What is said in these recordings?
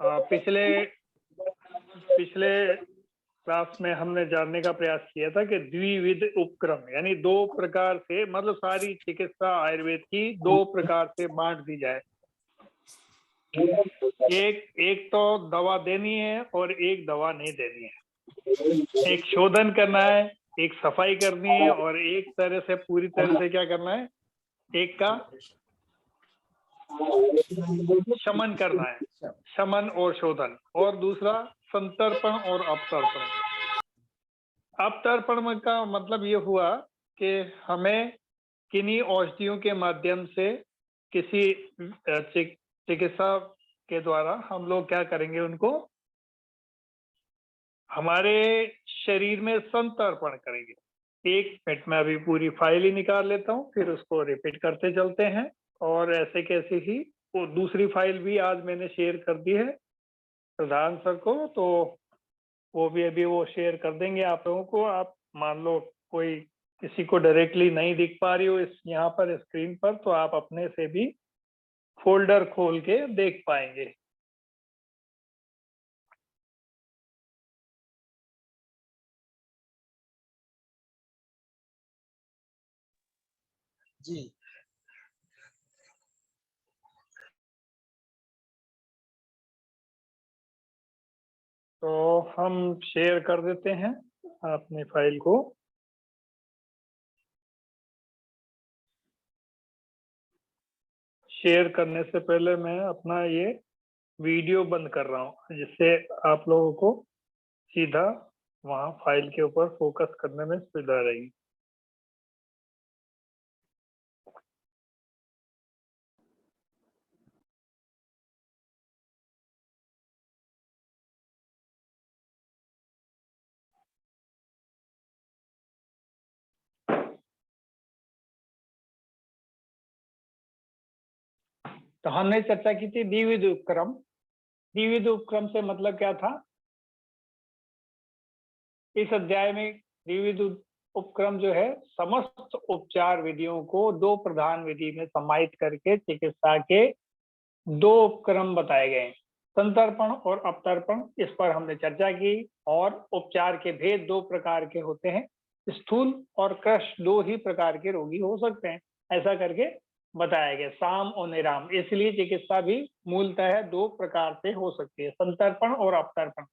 पिछले क्लास में हमने जानने का प्रयास किया था कि द्विविध उपक्रम यानी दो प्रकार से, मतलब सारी चिकित्सा आयुर्वेद की दो प्रकार से बांट दी जाए। एक तो दवा देनी है और एक दवा नहीं देनी है। एक शोधन करना है, एक सफाई करनी है, और एक तरह से पूरी तरह से क्या करना है, एक का शमन करना है, शमन और शोधन, और दूसरा संतर्पण और अपतर्पण। अपतर्पण का मतलब ये हुआ कि हमें किन्हीं औषधियों के माध्यम से किसी चिकित्सा के द्वारा हम लोग क्या करेंगे, उनको हमारे शरीर में संतर्पण करेंगे। एक मिनट में अभी पूरी फाइल ही निकाल लेता हूँ, फिर उसको रिपीट करते चलते हैं। और ऐसे कैसे ही वो दूसरी फाइल भी आज मैंने शेयर कर दी है प्रधान सर को, तो वो भी अभी वो शेयर कर देंगे आप लोगों को। आप मान लो कोई किसी को डायरेक्टली नहीं दिख पा रही हो इस यहाँ पर स्क्रीन पर, तो आप अपने से भी फोल्डर खोल के देख पाएंगे। जी तो हम शेयर कर देते हैं अपनी फाइल को। शेयर करने से पहले मैं अपना ये वीडियो बंद कर रहा हूँ, जिससे आप लोगों को सीधा वहाँ फाइल के ऊपर फोकस करने में सुविधा रहेगी। तो हमने चर्चा की थी द्विविध उपक्रम। द्विविध उपक्रम से मतलब क्या था, इस अध्याय में द्विविध उपक्रम जो है समस्त उपचार विधियों को दो प्रधान विधि में समाहित करके चिकित्सा के दो उपक्रम बताए गए, संतर्पण और अपतर्पण। इस पर हमने चर्चा की। और उपचार के भेद दो प्रकार के होते हैं, स्थूल और कृश दो ही प्रकार के रोगी हो सकते हैं, ऐसा करके बताया गया, साम और निराम। इसलिए चिकित्सा भी मूलतः दो प्रकार से हो सकती है, संतर्पण और अपतर्पण।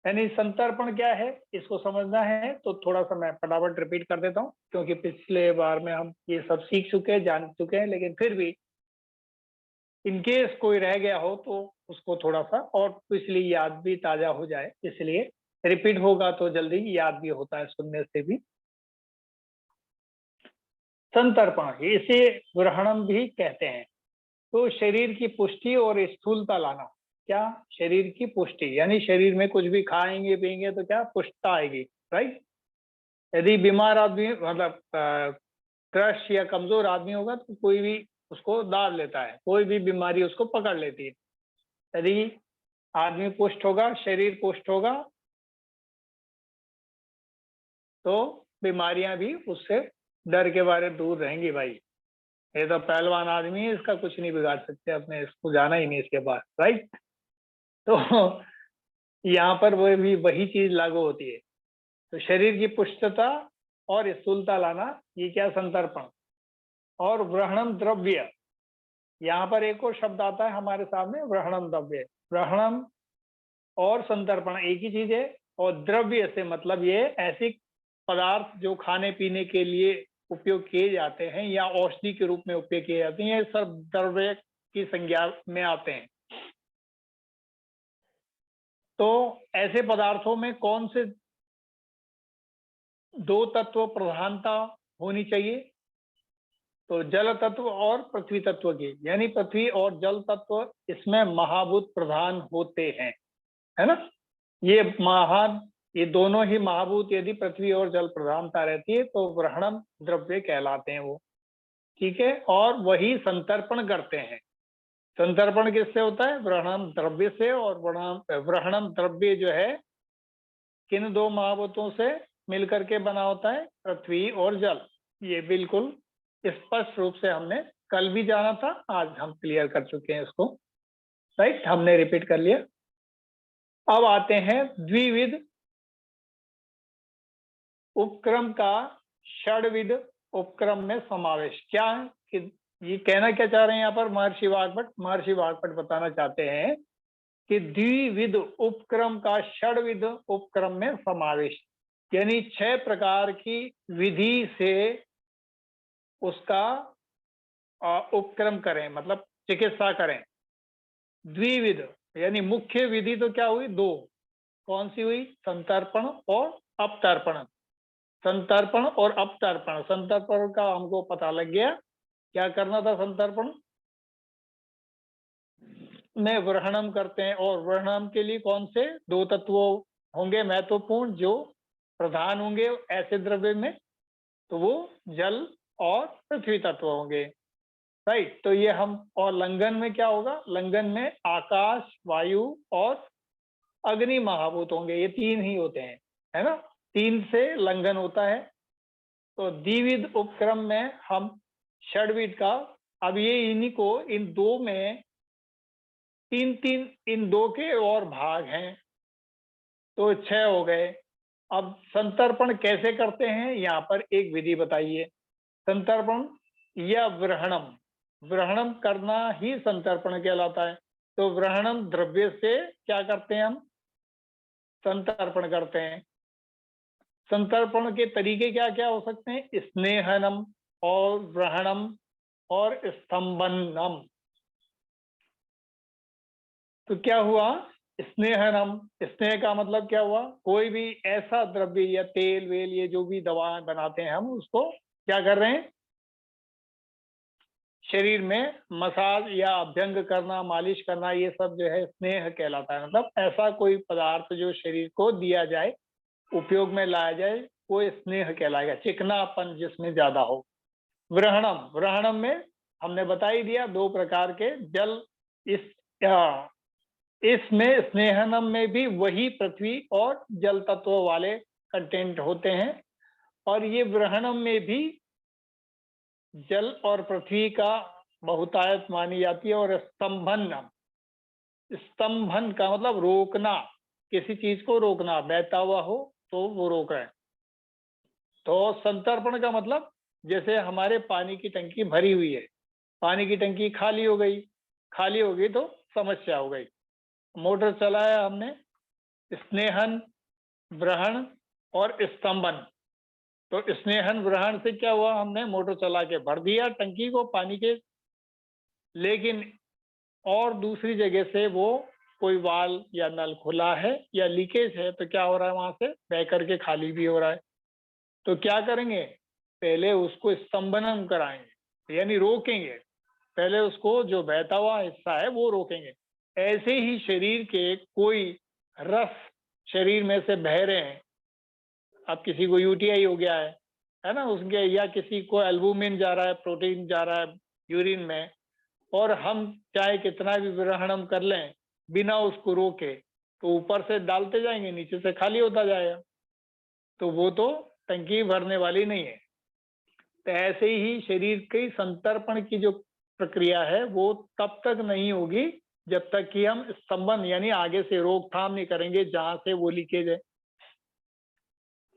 यानी संतर्पण क्या है, इसको समझना है तो थोड़ा सा मैं फटाफट रिपीट कर देता हूँ, क्योंकि पिछले बार में हम ये सब सीख चुके हैं, जान चुके हैं, लेकिन फिर भी इनकेस कोई रह गया हो तो उसको थोड़ा सा और पिछली याद भी ताजा हो जाए, इसलिए रिपीट होगा तो जल्दी याद भी होता है सुनने से भी। संतर्पण इसे ग्रहणम भी कहते हैं। तो शरीर की पुष्टि और स्थूलता लाना। क्या? शरीर की पुष्टि, यानी शरीर में कुछ भी खाएंगे पिएंगे तो क्या पुष्टता आएगी, राइट। यदि बीमार आदमी मतलब क्रश या कमजोर आदमी होगा तो कोई भी उसको दाब लेता है, कोई भी बीमारी उसको पकड़ लेती है। यदि आदमी पुष्ट होगा, शरीर पुष्ट होगा, तो बीमारियां भी उससे डर के बारे दूर रहेंगी। भाई ये तो पहलवान आदमी है, इसका कुछ नहीं बिगाड़ सकते, अपने इसको जाना ही नहीं इसके पास, राइट। तो यहाँ पर वो भी वही चीज लागू होती है। तो शरीर की पुष्टता और स्थूलता लाना, ये क्या? संतर्पण। और व्रहणम द्रव्य, यहाँ पर एक और शब्द आता है हमारे सामने, व्रहणम द्रव्य। व्रहणम और संतर्पण एक ही चीज है। और द्रव्य से मतलब ये ऐसी पदार्थ जो खाने पीने के लिए उपयोग किए जाते हैं या औषधि के रूप में उपयोग किए जाते हैं, ये सब द्रव्य की संज्ञा में आते हैं। तो ऐसे पदार्थों में कौन से दो तत्व प्रधानता होनी चाहिए? तो जल तत्व और पृथ्वी तत्व की, यानी पृथ्वी और जल तत्व इसमें महाभूत प्रधान होते हैं, है ना। ये दोनों ही महाभूत यदि पृथ्वी और जल प्रधानता रहती है तो व्रहणम द्रव्य कहलाते हैं वो, ठीक है। और वही संतर्पण करते हैं। संतर्पण किससे होता है? व्रहणम द्रव्य से। और व्रहणम द्रव्य जो है किन दो महाभूतों से मिलकर के बना होता है? पृथ्वी और जल। ये बिल्कुल स्पष्ट रूप से हमने कल भी जाना था, आज हम क्लियर कर चुके हैं इसको। राइट, हमने रिपीट कर लिया। अब आते हैं द्विविध उपक्रम का षड्विध उपक्रम में समावेश। क्या है कि ये कहना क्या चाह रहे हैं यहाँ पर महर्षि वाग्भट? महर्षि वाग्भट बताना चाहते हैं कि द्विविध उपक्रम का षड्विध उपक्रम में समावेश, यानी 6 प्रकार की विधि से उसका उपक्रम करें, मतलब चिकित्सा करें। द्विविध यानी मुख्य विधि तो क्या हुई? 2। कौन सी हुई? संतर्पण और अपतर्पण। संतर्पण और अपतर्पण। संतर्पण का हमको पता लग गया, क्या करना था? संतर्पण में व्रणम करते हैं, और व्रणम के लिए कौन से 2 तत्व होंगे महत्वपूर्ण जो प्रधान होंगे ऐसे द्रव्य में? तो वो जल और पृथ्वी तत्व होंगे। राइट, तो ये हम, और लंघन में क्या होगा? लंघन में आकाश, वायु और अग्नि महाभूत होंगे। ये 3 ही होते हैं, है ना? 3 से लंघन होता है। तो द्विविध उपक्रम में हम षड्विध का, अब ये इन्हीं को, इन 2 में 3-3, इन 2 के और भाग हैं, तो 6 हो गए। अब संतर्पण कैसे करते हैं? यहाँ पर एक विधि बताइए। संतर्पण या व्रणम, व्रणम करना ही संतर्पण कहलाता है। तो व्रणम द्रव्य से क्या करते हैं? हम संतर्पण करते हैं। संतर्पण के तरीके क्या क्या हो सकते हैं? स्नेहनम और व्रणम और स्तंभनम। तो क्या हुआ? स्नेहनम, स्नेह का मतलब क्या हुआ? कोई भी ऐसा द्रव्य या तेल वेल, ये जो भी दवाएं बनाते हैं, हम उसको क्या कर रहे हैं? शरीर में मसाज या अभ्यंग करना, मालिश करना, ये सब जो है स्नेह कहलाता है। मतलब ऐसा कोई पदार्थ जो शरीर को दिया जाए, उपयोग में लाया जाए, वो स्नेह कहलाएगा। चिकनापन जिसमें ज्यादा हो। व्रणम, व्रणम में हमने बता ही दिया 2 प्रकार के जल, इसमें स्नेहनम में भी वही पृथ्वी और जल तत्व वाले कंटेंट होते हैं, और ये व्रणम में भी जल और पृथ्वी का बहुतायत मानी जाती है। और स्तंभन, स्तंभन का मतलब रोकना, किसी चीज को रोकना, बहता हुआ हो तो वो रोक रहे हैं। तो संतर्पण का मतलब, जैसे हमारे पानी की टंकी भरी हुई है, पानी की टंकी खाली हो गई, खाली हो गई तो समस्या हो गई। मोटर चलाया हमने, स्नेहन, व्रण और स्तंभन। तो स्नेहन व्रण से क्या हुआ? हमने मोटर चला के भर दिया टंकी को पानी के, लेकिन और दूसरी जगह से वो कोई वाल या नल खुला है या लीकेज है, तो क्या हो रहा है? वहां से बह करके खाली भी हो रहा है। तो क्या करेंगे? पहले उसको स्तंभनम कराएंगे, यानी रोकेंगे। पहले उसको जो बहता हुआ हिस्सा है वो रोकेंगे। ऐसे ही शरीर के कोई रस शरीर में से बह रहे हैं, अब किसी को यूटीआई हो गया है ना, उसके, या किसी को एल्बुमिन जा रहा है, प्रोटीन जा रहा है यूरिन में, और हम चाहे कितना भी ग्रहणम कर लें बिना उसको रोके, तो ऊपर से डालते जाएंगे, नीचे से खाली होता जाएगा, तो वो तो टंकी भरने वाली नहीं है। तो ऐसे ही शरीर के संतर्पण की जो प्रक्रिया है वो तब तक नहीं होगी जब तक कि हम स्तंभन यानी आगे से रोकथाम नहीं करेंगे जहां से वो लीकेज है,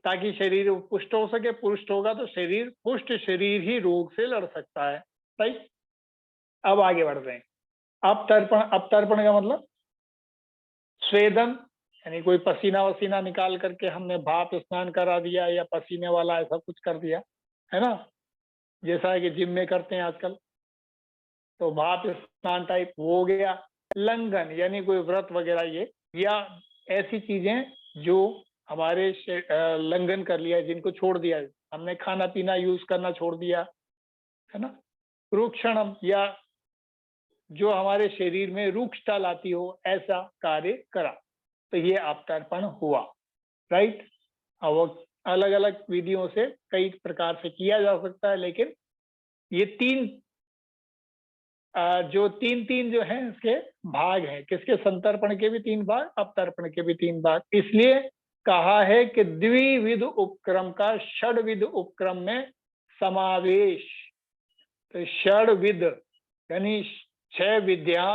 ताकि शरीर पुष्ट हो सके। पुष्ट होगा तो शरीर, पुष्ट शरीर ही रोग से लड़ सकता है। राइट, अब आगे बढ़ रहे हैं। अपतर्पण, अपतर्पण का मतलब स्वेदन, यानी कोई पसीना वसीना निकाल करके हमने भाप स्नान करा दिया या पसीने वाला ऐसा कुछ कर दिया, है ना, जैसा है कि जिम में करते हैं आजकल, तो भाप स्नान टाइप वो हो गया। लंघन यानी कोई व्रत वगैरह, ये या ऐसी चीजें जो हमारे लंघन कर लिया, जिनको छोड़ दिया, हमने खाना पीना यूज करना छोड़ दिया, है ना। रूक्षणम, या जो हमारे शरीर में रूक्षता लाती हो ऐसा कार्य करा, तो ये अपतर्पण हुआ। राइट, अब अलग अलग विधियों से कई प्रकार से किया जा सकता है, लेकिन ये 3 जो 3 जो हैं इसके भाग हैं। किसके? संतर्पण के भी 3 भाग, अपतर्पण के भी 3 भाग। इसलिए कहा है कि द्विविध उपक्रम का षड्विध उपक्रम में समावेश। तो षड्विध यानी 6 विद्या,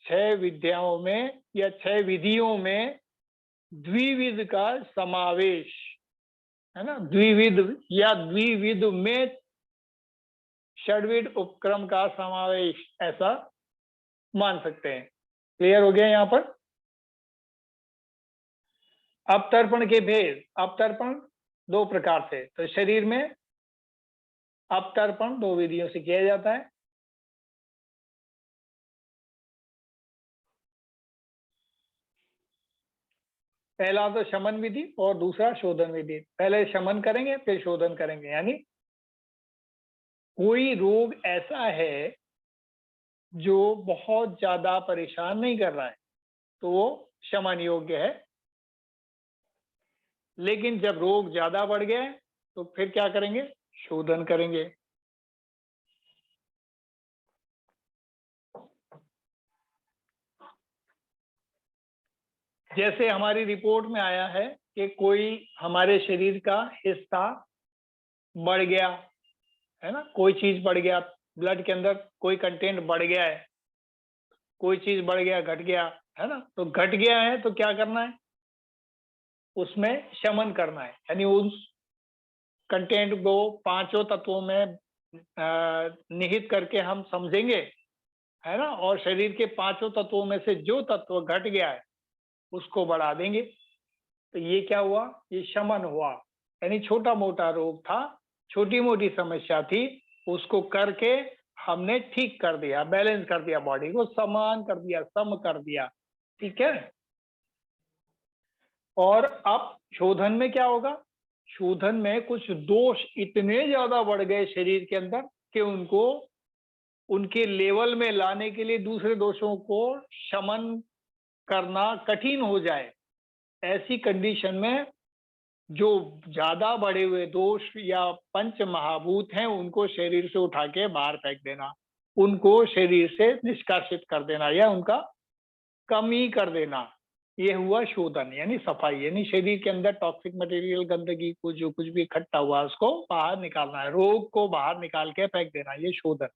6 विद्याओं में या 6 विधियों में द्विविध का समावेश है ना, द्विविध या द्विविध में षड्विध उपक्रम का समावेश, ऐसा मान सकते हैं। क्लियर हो गया यहाँ पर। अपतर्पण के भेद। अपतर्पण 2 प्रकार से, तो शरीर में अपतर्पण 2 विधियों से किया जाता है। पहला तो शमन विधि और दूसरा शोधन विधि। पहले शमन करेंगे फिर शोधन करेंगे। यानी कोई रोग ऐसा है जो बहुत ज्यादा परेशान नहीं कर रहा है तो वो शमन योग्य है, लेकिन जब रोग ज्यादा बढ़ गया है तो फिर क्या करेंगे, शोधन करेंगे। जैसे हमारी रिपोर्ट में आया है कि कोई हमारे शरीर का हिस्सा बढ़ गया है ना, कोई चीज बढ़ गया, ब्लड के अंदर कोई कंटेंट बढ़ गया है, कोई चीज बढ़ गया, घट गया है ना, तो घट गया है तो क्या करना है, उसमें शमन करना है। यानी उस कंटेंट को 5 तत्वों में निहित करके हम समझेंगे है ना, और शरीर के 5 तत्वों में से जो तत्व घट गया है उसको बढ़ा देंगे। तो ये क्या हुआ, ये शमन हुआ। यानी छोटा मोटा रोग था, छोटी मोटी समस्या थी, उसको करके हमने ठीक कर दिया, बैलेंस कर दिया, बॉडी को समान कर दिया, सम कर दिया। ठीक है। और अब शोधन में क्या होगा, शोधन में कुछ दोष इतने ज्यादा बढ़ गए शरीर के अंदर कि उनको उनके लेवल में लाने के लिए दूसरे दोषों को शमन करना कठिन हो जाए। ऐसी कंडीशन में जो ज्यादा बढ़े हुए दोष या पंच महाभूत हैं उनको शरीर से उठा के बाहर फेंक देना, उनको शरीर से निष्कासित कर देना या उनका कमी कर देना, ये हुआ शोधन यानी सफाई। यानी शरीर के अंदर टॉक्सिक मटेरियल, गंदगी को जो कुछ भी इकट्ठा हुआ उसको बाहर निकालना है, रोग को बाहर निकाल के फेंक देना, ये शोधन।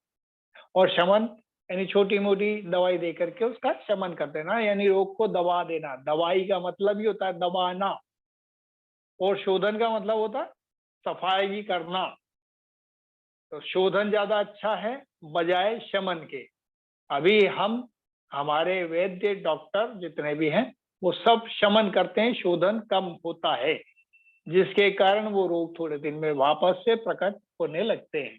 और शमन यानी छोटी मोटी दवाई दे करके उसका शमन कर देना, यानी रोग को दबा देना। दवाई का मतलब ही होता है दबाना, और शोधन का मतलब होता है सफाई करना। तो शोधन ज्यादा अच्छा है बजाय शमन के। अभी हम हमारे वैद्य डॉक्टर जितने भी हैं वो सब शमन करते हैं, शोधन कम होता है, जिसके कारण वो रोग थोड़े दिन में वापस से प्रकट होने लगते हैं।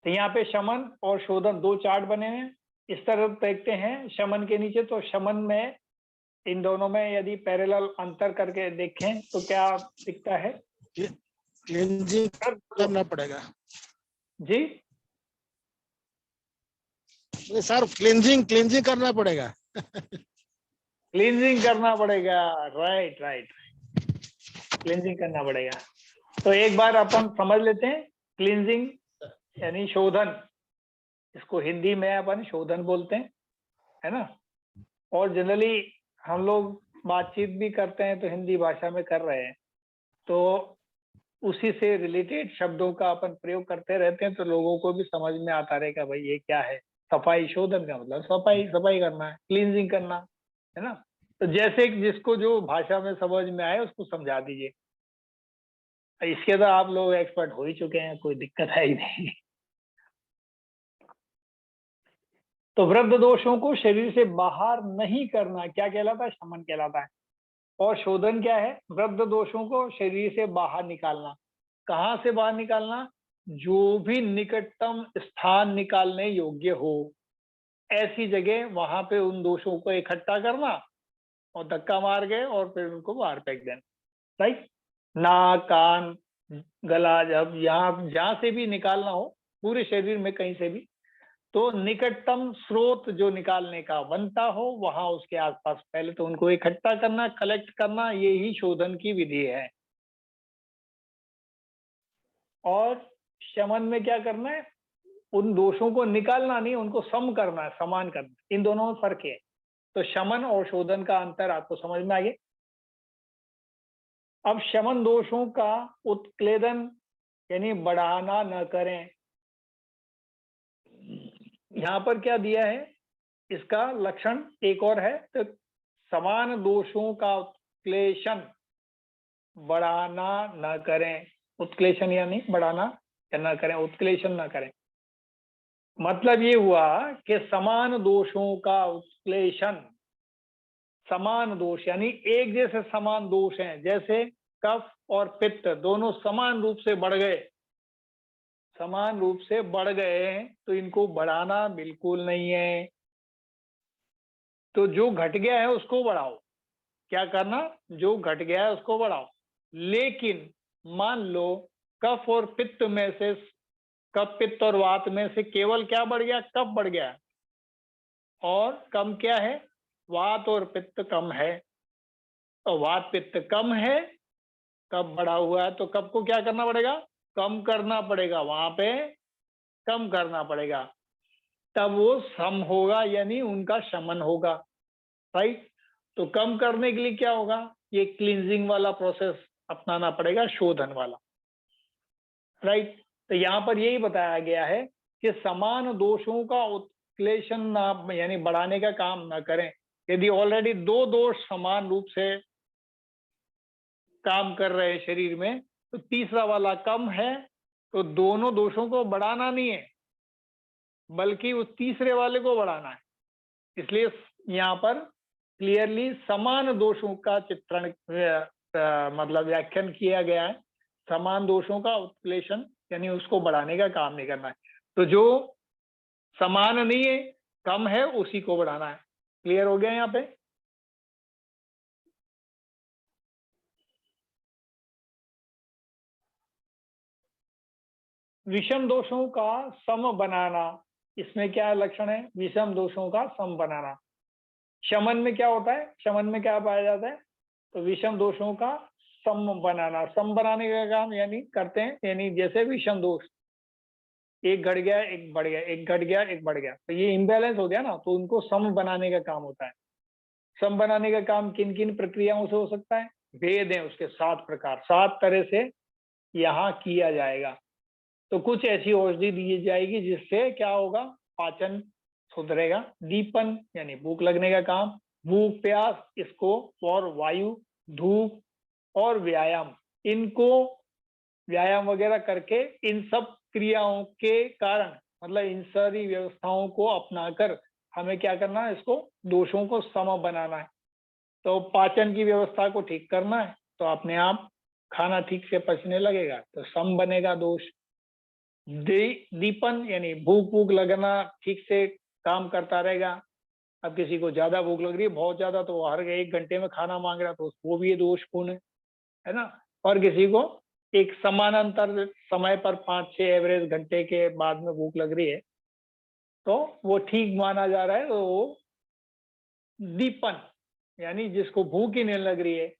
तो यहाँ पे शमन और शोधन 2 चार्ट बने हैं, इस तरफ देखते हैं शमन के नीचे। तो शमन में इन दोनों में यदि पैरेलल अंतर करके देखें तो क्या दिखता है, क्लींजिंग करना पड़ेगा जी सर, क्लींजिंग करना पड़ेगा। क्लींजिंग करना पड़ेगा, राइट राइट, क्लींजिंग करना पड़ेगा। तो एक बार अपन समझ लेते हैं, क्लींजिंग यानी शोधन, इसको हिंदी में अपन शोधन बोलते हैं है ना। और जनरली हम लोग बातचीत भी करते हैं तो हिंदी भाषा में कर रहे हैं, तो उसी से रिलेटेड शब्दों का अपन प्रयोग करते रहते हैं तो लोगों को भी समझ में आता रहेगा भाई ये क्या है। सफाई, शोधन का मतलब सफाई, सफाई करना है, क्लींजिंग करना है ना। तो जैसे जिसको जो भाषा में समझ में आए उसको समझा दीजिए। इसके तो आप लोग एक्सपर्ट हो ही चुके हैं, कोई दिक्कत है ही नहीं। तो वृद्ध दोषों को शरीर से बाहर नहीं करना क्या कहलाता है, शमन कहलाता है। और शोधन क्या है, वृद्ध दोषों को शरीर से बाहर निकालना। कहाँ से बाहर निकालना, जो भी निकटतम स्थान निकालने योग्य हो ऐसी जगह वहां पे उन दोषों को इकट्ठा करना और धक्का मार गए और फिर उनको बाहर फेंक देना। राइट, नाक, कान, गला, जब यहाँ जहां से भी निकालना हो पूरे शरीर में कहीं से भी, तो निकटतम स्रोत जो निकालने का बनता हो वहां उसके आसपास पहले तो उनको इकट्ठा करना, कलेक्ट करना, ये ही शोधन की विधि है। और शमन में क्या करना है, उन दोषों को निकालना नहीं, उनको सम करना है, समान करना। इन दोनों में फर्क है। तो शमन और शोधन का अंतर आपको समझ में आ गया। अब शमन दोषों का उत्क्लेदन यानी बढ़ाना न करें, यहाँ पर क्या दिया है, इसका लक्षण एक और है, तो समान दोषों का उत्क्लेशन बढ़ाना न करें। उत्क्लेशन यानी बढ़ाना या न करें, उत्क्लेशन न करें। मतलब ये हुआ कि समान दोषों का उत्क्लेशन, समान दोष यानी एक जैसे समान दोष हैं, जैसे कफ और पित्त दोनों समान रूप से बढ़ गए, समान रूप से बढ़ गए हैं, तो इनको बढ़ाना बिल्कुल नहीं है। तो जो घट गया है उसको बढ़ाओ। क्या करना, जो घट गया है उसको बढ़ाओ। लेकिन मान लो कफ और पित्त में से, कफ पित्त और वात में से केवल क्या बढ़ गया, कफ बढ़ गया, और कम क्या है, वात और पित्त कम है। तो वात पित्त कम है, कफ बढ़ा हुआ है, तो कफ को क्या करना पड़ेगा, कम करना पड़ेगा, वहां पे कम करना पड़ेगा, तब वो सम होगा, यानी उनका शमन होगा। राइट। तो कम करने के लिए क्या होगा, ये क्लींजिंग वाला प्रोसेस अपनाना पड़ेगा, शोधन वाला। राइट। तो यहाँ पर यही बताया गया है कि समान दोषों का उत्क्लेशन ना, यानी बढ़ाने का काम ना करें। यदि ऑलरेडी दो दोष समान रूप से काम कर रहे हैं शरीर में, तो तीसरा वाला कम है, तो दोनों दोषों को बढ़ाना नहीं है, बल्कि उस तीसरे वाले को बढ़ाना है। इसलिए यहाँ पर क्लियरली समान दोषों का चित्रण मतलब व्याख्यान किया गया है। समान दोषों का उत्क्लेशन यानी उसको बढ़ाने का काम नहीं करना है। तो जो समान नहीं है, कम है, उसी को बढ़ाना है। क्लियर हो गया यहाँ पे। विषम दोषों का सम बनाना, इसमें क्या लक्षण है, विषम दोषों का सम बनाना। शमन में क्या होता है, शमन में क्या पाया जाता है, तो विषम दोषों का सम बनाना। सम बनाने का काम यानी करते हैं, यानी जैसे विषम दोष एक घट गया एक बढ़ गया, एक घट गया एक बढ़ गया, तो ये इम्बैलेंस हो गया ना, तो उनको सम बनाने का काम होता है। सम बनाने का काम किन किन प्रक्रियाओं से हो सकता है, भेद है उसके 7 प्रकार, 7 तरह से यहाँ किया जाएगा। तो कुछ ऐसी औषधि दी जाएगी जिससे क्या होगा, पाचन सुधरेगा। दीपन यानी भूख लगने का काम, भूख प्यास इसको, और वायु, धूप और व्यायाम, इनको व्यायाम वगैरह करके इन सब क्रियाओं के कारण, मतलब इन सारी व्यवस्थाओं को अपनाकर हमें क्या करना है, इसको दोषों को सम बनाना है। तो पाचन की व्यवस्था को ठीक करना है, तो अपने आप खाना ठीक से पचने लगेगा, तो सम बनेगा दोष। दीपन यानी भूख भूख लगना, ठीक से काम करता रहेगा। अब किसी को ज्यादा भूख लग रही है, बहुत ज्यादा, तो वो हर 1 घंटे में खाना मांग रहा है, तो वो भी ये दोषपूर्ण है ना। और किसी को एक समानांतर समय पर 5-6 एवरेज घंटे के बाद में भूख लग रही है, तो वो ठीक माना जा रहा है। तो वो दीपन यानी जिसको भूख ही नहीं लग रही है,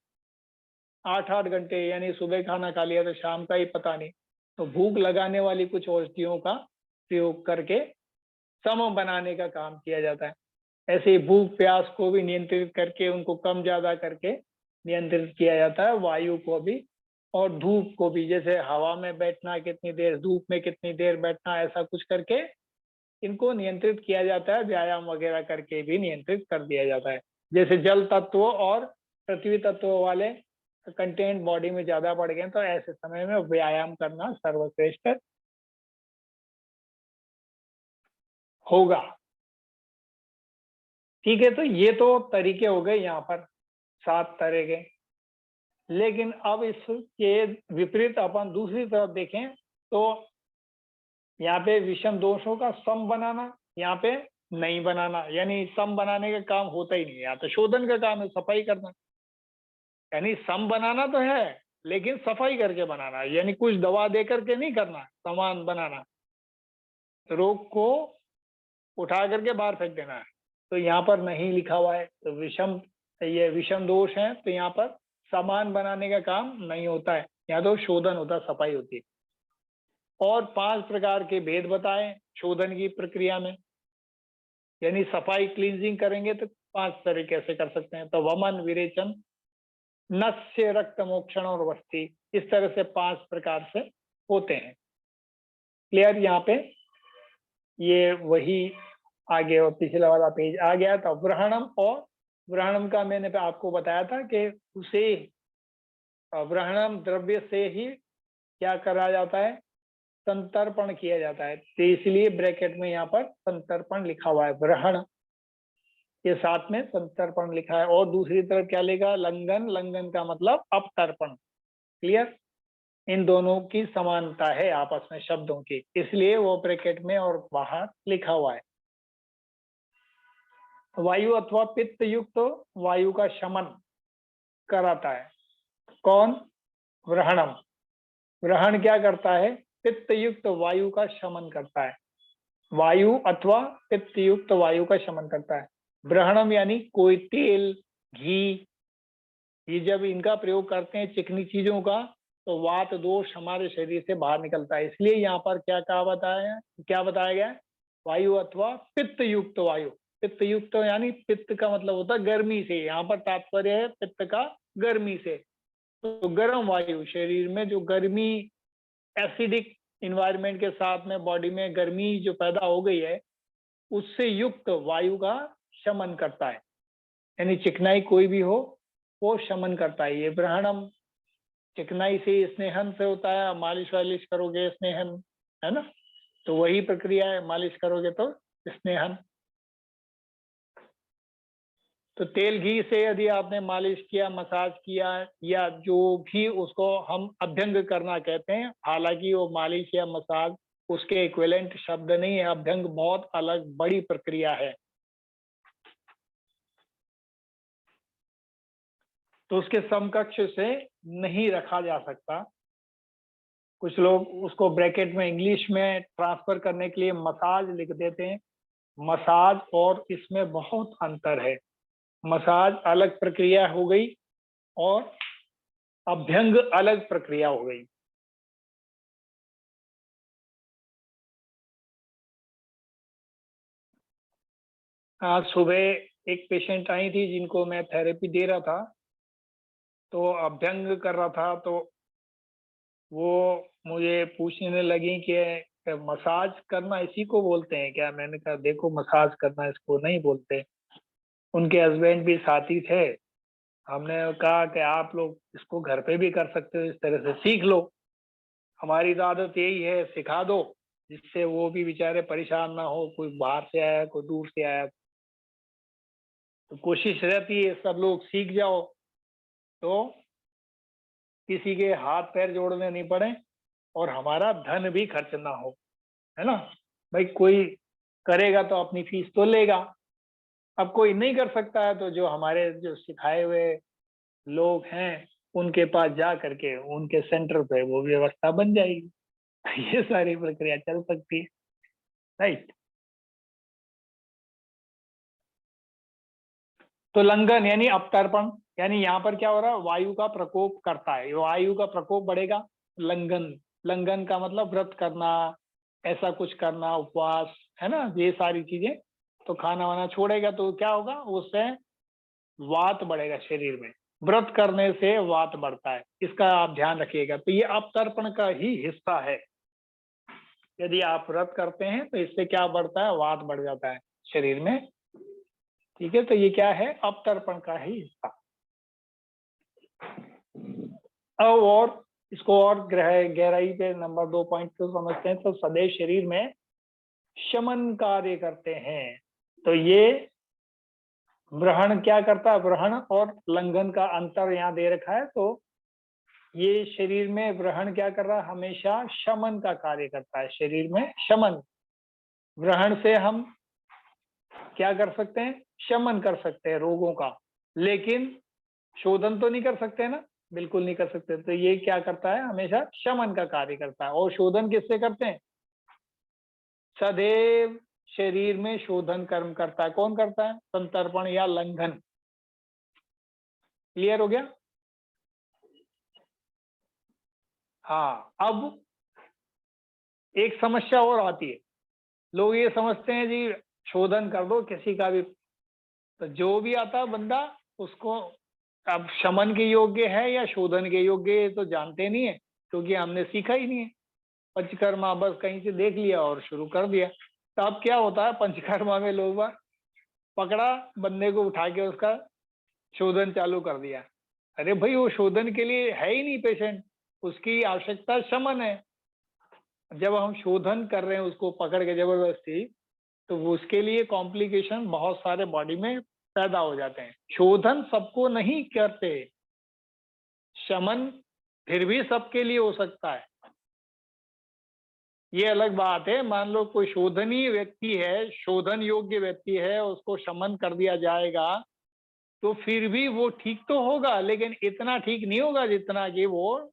8-8 घंटे, यानी सुबह खाना खा लिया तो शाम का ही पता नहीं, तो भूख लगाने वाली कुछ औषधियों का प्रयोग करके सम बनाने का काम किया जाता है। ऐसे ही भूख प्यास को भी नियंत्रित करके, उनको कम ज्यादा करके नियंत्रित किया जाता है। वायु को भी और धूप को भी, जैसे हवा में बैठना कितनी देर, धूप में कितनी देर बैठना, ऐसा कुछ करके इनको नियंत्रित किया जाता है। व्यायाम वगैरह करके भी नियंत्रित कर दिया जाता है। जैसे जल तत्व और पृथ्वी तत्व वाले कंटेंट बॉडी में ज्यादा बढ़ गए, तो ऐसे समय में व्यायाम करना सर्वश्रेष्ठ होगा। ठीक है, तो ये तो तरीके हो गए यहाँ पर 7 तरह के। लेकिन अब इसके विपरीत अपन दूसरी तरफ देखें, तो यहाँ पे विषम दोषों का सम बनाना, यहाँ पे नहीं बनाना, यानी सम बनाने का काम होता ही नहीं। यहाँ तो शोधन का काम है, सफाई करना। यानी सम बनाना तो है, लेकिन सफाई करके बनाना, यानी कुछ दवा दे करके नहीं करना, सामान बनाना, रोग को उठा करके बाहर फेंक देना है। तो यहाँ पर नहीं लिखा हुआ है, तो ये विषम दोष है, तो यहाँ पर सामान बनाने का काम नहीं होता है, यहाँ तो शोधन होता है, सफाई होती है। और 5 प्रकार के भेद बताए शोधन की प्रक्रिया में, यानी सफाई क्लींजिंग करेंगे तो 5 तरीके से कर सकते हैं। तो वमन, विरेचन, नस्य, रक्त मोक्षण और वस्ती, इस तरह से 5 प्रकार से होते हैं। क्लियर यहाँ पे, ये वही आगे और पिछला वाला पेज आ गया। तो व्रहणम, और व्रहणम का मैंने आपको बताया था कि उसे व्रहणम द्रव्य से ही क्या करा जाता है, संतर्पण किया जाता है। तो इसलिए ब्रैकेट में यहाँ पर संतर्पण लिखा हुआ है, व्रहण के साथ में संतर्पण लिखा है। और दूसरी तरफ क्या लिखा, लंघन, लंघन का मतलब अपतर्पण। क्लियर, इन दोनों की समानता है आपस में शब्दों की, इसलिए वो ब्रैकेट में और बाहर लिखा हुआ है। वायु अथवा पित्त युक्त वायु का शमन कराता है कौन, व्रहणम। व्रहण क्या करता है, पित्त युक्त वायु का शमन करता है। वायु अथवा पित्त युक्त वायु का शमन करता है। व्रहणम यानी कोई तेल, घी, ये जब इनका प्रयोग करते हैं चिकनी चीजों का, तो वात दोष हमारे शरीर से बाहर निकलता है। इसलिए यहाँ पर क्या बताया गया है, वायु अथवा पित्त युक्त वायु। पित्त युक्त यानी पित्त का मतलब होता है गर्मी से, यहाँ पर तात्पर्य है पित्त का गर्मी से। तो गर्म वायु, शरीर में जो गर्मी, एसिडिक इन्वायरमेंट के साथ में बॉडी में गर्मी जो पैदा हो गई है, उससे युक्त वायु का शमन करता है। यानी चिकनाई कोई भी हो वो शमन करता है। ये व्रहणम चिकनाई से, स्नेहन से होता है। मालिश वालिश करोगे स्नेहन, है ना, तो वही प्रक्रिया है, मालिश करोगे तो स्नेहन। तो तेल घी से यदि आपने मालिश किया, मसाज किया, या जो भी उसको हम अभ्यंग करना कहते हैं, हालांकि वो मालिश या मसाज उसके इक्विवेलेंट शब्द नहीं है। अभ्यंग बहुत अलग बड़ी प्रक्रिया है। तो उसके समकक्ष से नहीं रखा जा सकता। कुछ लोग उसको ब्रैकेट में इंग्लिश में ट्रांसफर करने के लिए मसाज लिख देते हैं। मसाज और इसमें बहुत अंतर है। मसाज अलग प्रक्रिया हो गई और अभ्यंग अलग प्रक्रिया हो गई। आज सुबह एक पेशेंट आई थी जिनको मैं थेरेपी दे रहा था, तो अभ्यंग कर रहा था। तो वो मुझे पूछने लगी कि मसाज करना इसी को बोलते हैं क्या? मैंने कहा देखो, मसाज करना इसको नहीं बोलते। उनके हस्बैंड भी साथी थे। हमने कहा कि आप लोग इसको घर पे भी कर सकते हो, इस तरह से सीख लो। हमारी तो आदत यही है, सिखा दो, जिससे वो भी बेचारे परेशान ना हो। कोई बाहर से आया, कोई दूर से आया, तो कोशिश रहती है सब लोग सीख जाओ, तो किसी के हाथ पैर जोड़ने नहीं पड़े और हमारा धन भी खर्च ना हो, है ना। भाई कोई करेगा तो अपनी फीस तो लेगा। अब कोई नहीं कर सकता है तो जो हमारे जो सिखाए हुए लोग हैं उनके पास जा करके उनके सेंटर पे वो व्यवस्था बन जाएगी। ये सारी प्रक्रिया चल सकती है, राइट। तो लंघन यानी अपतर्पण, यानी यहाँ पर क्या हो रहा है, वायु का प्रकोप करता है। वायु का प्रकोप बढ़ेगा। लंघन, लंघन का मतलब व्रत करना, ऐसा कुछ करना, उपवास, है ना, ये सारी चीजें। तो खाना वाना छोड़ेगा तो क्या होगा, उससे वात बढ़ेगा शरीर में। व्रत करने से वात बढ़ता है, इसका आप ध्यान रखिएगा। तो ये अपतर्पण का ही हिस्सा है। यदि आप व्रत करते हैं तो इससे क्या बढ़ता है, वात बढ़ जाता है शरीर में। ठीक है, तो ये क्या है, अपतर्पण का ही हिस्सा। अब और इसको और गहराई पे नंबर 2 पॉइंट को समझते हैं। तो सदैव शरीर में शमन कार्य करते हैं। तो ये व्रहण क्या करता है, व्रहण और लंघन का अंतर यहाँ दे रखा है। तो ये शरीर में व्रहण क्या कर रहा है, हमेशा शमन का कार्य करता है। शरीर में शमन, व्रहण से हम क्या कर सकते हैं, शमन कर सकते हैं रोगों का, लेकिन शोधन तो नहीं कर सकते ना, बिल्कुल नहीं कर सकते। तो ये क्या करता है, हमेशा शमन का कार्य करता है। और शोधन किससे करते हैं, सदैव शरीर में शोधन कर्म करता है। कौन करता है, संतर्पण या लंघन। क्लियर हो गया। हाँ, अब एक समस्या और आती है। लोग ये समझते हैं जी शोधन कर दो किसी का भी, तो जो भी आता है बंदा उसको अब शमन के योग्य है या शोधन के योग्य है तो जानते नहीं है, क्योंकि हमने सीखा ही नहीं है। पंचकर्मा बस कहीं से देख लिया और शुरू कर दिया। तो अब क्या होता है, पंचकर्मा में लोग पकड़ा बंदे को, उठा के उसका शोधन चालू कर दिया। अरे भाई, वो शोधन के लिए है ही नहीं पेशेंट, उसकी आवश्यकता शमन है। जब हम शोधन कर रहे हैं उसको पकड़ के जबरदस्ती, तो वो उसके लिए कॉम्प्लिकेशन बहुत सारे बॉडी में पैदा हो जाते हैं। शोधन सबको नहीं करते, शमन फिर भी सबके लिए हो सकता है। ये अलग बात है, मान लो कोई शोधनीय व्यक्ति है, शोधन योग्य व्यक्ति है, उसको शमन कर दिया जाएगा तो फिर भी वो ठीक तो होगा, लेकिन इतना ठीक नहीं होगा जितना कि वो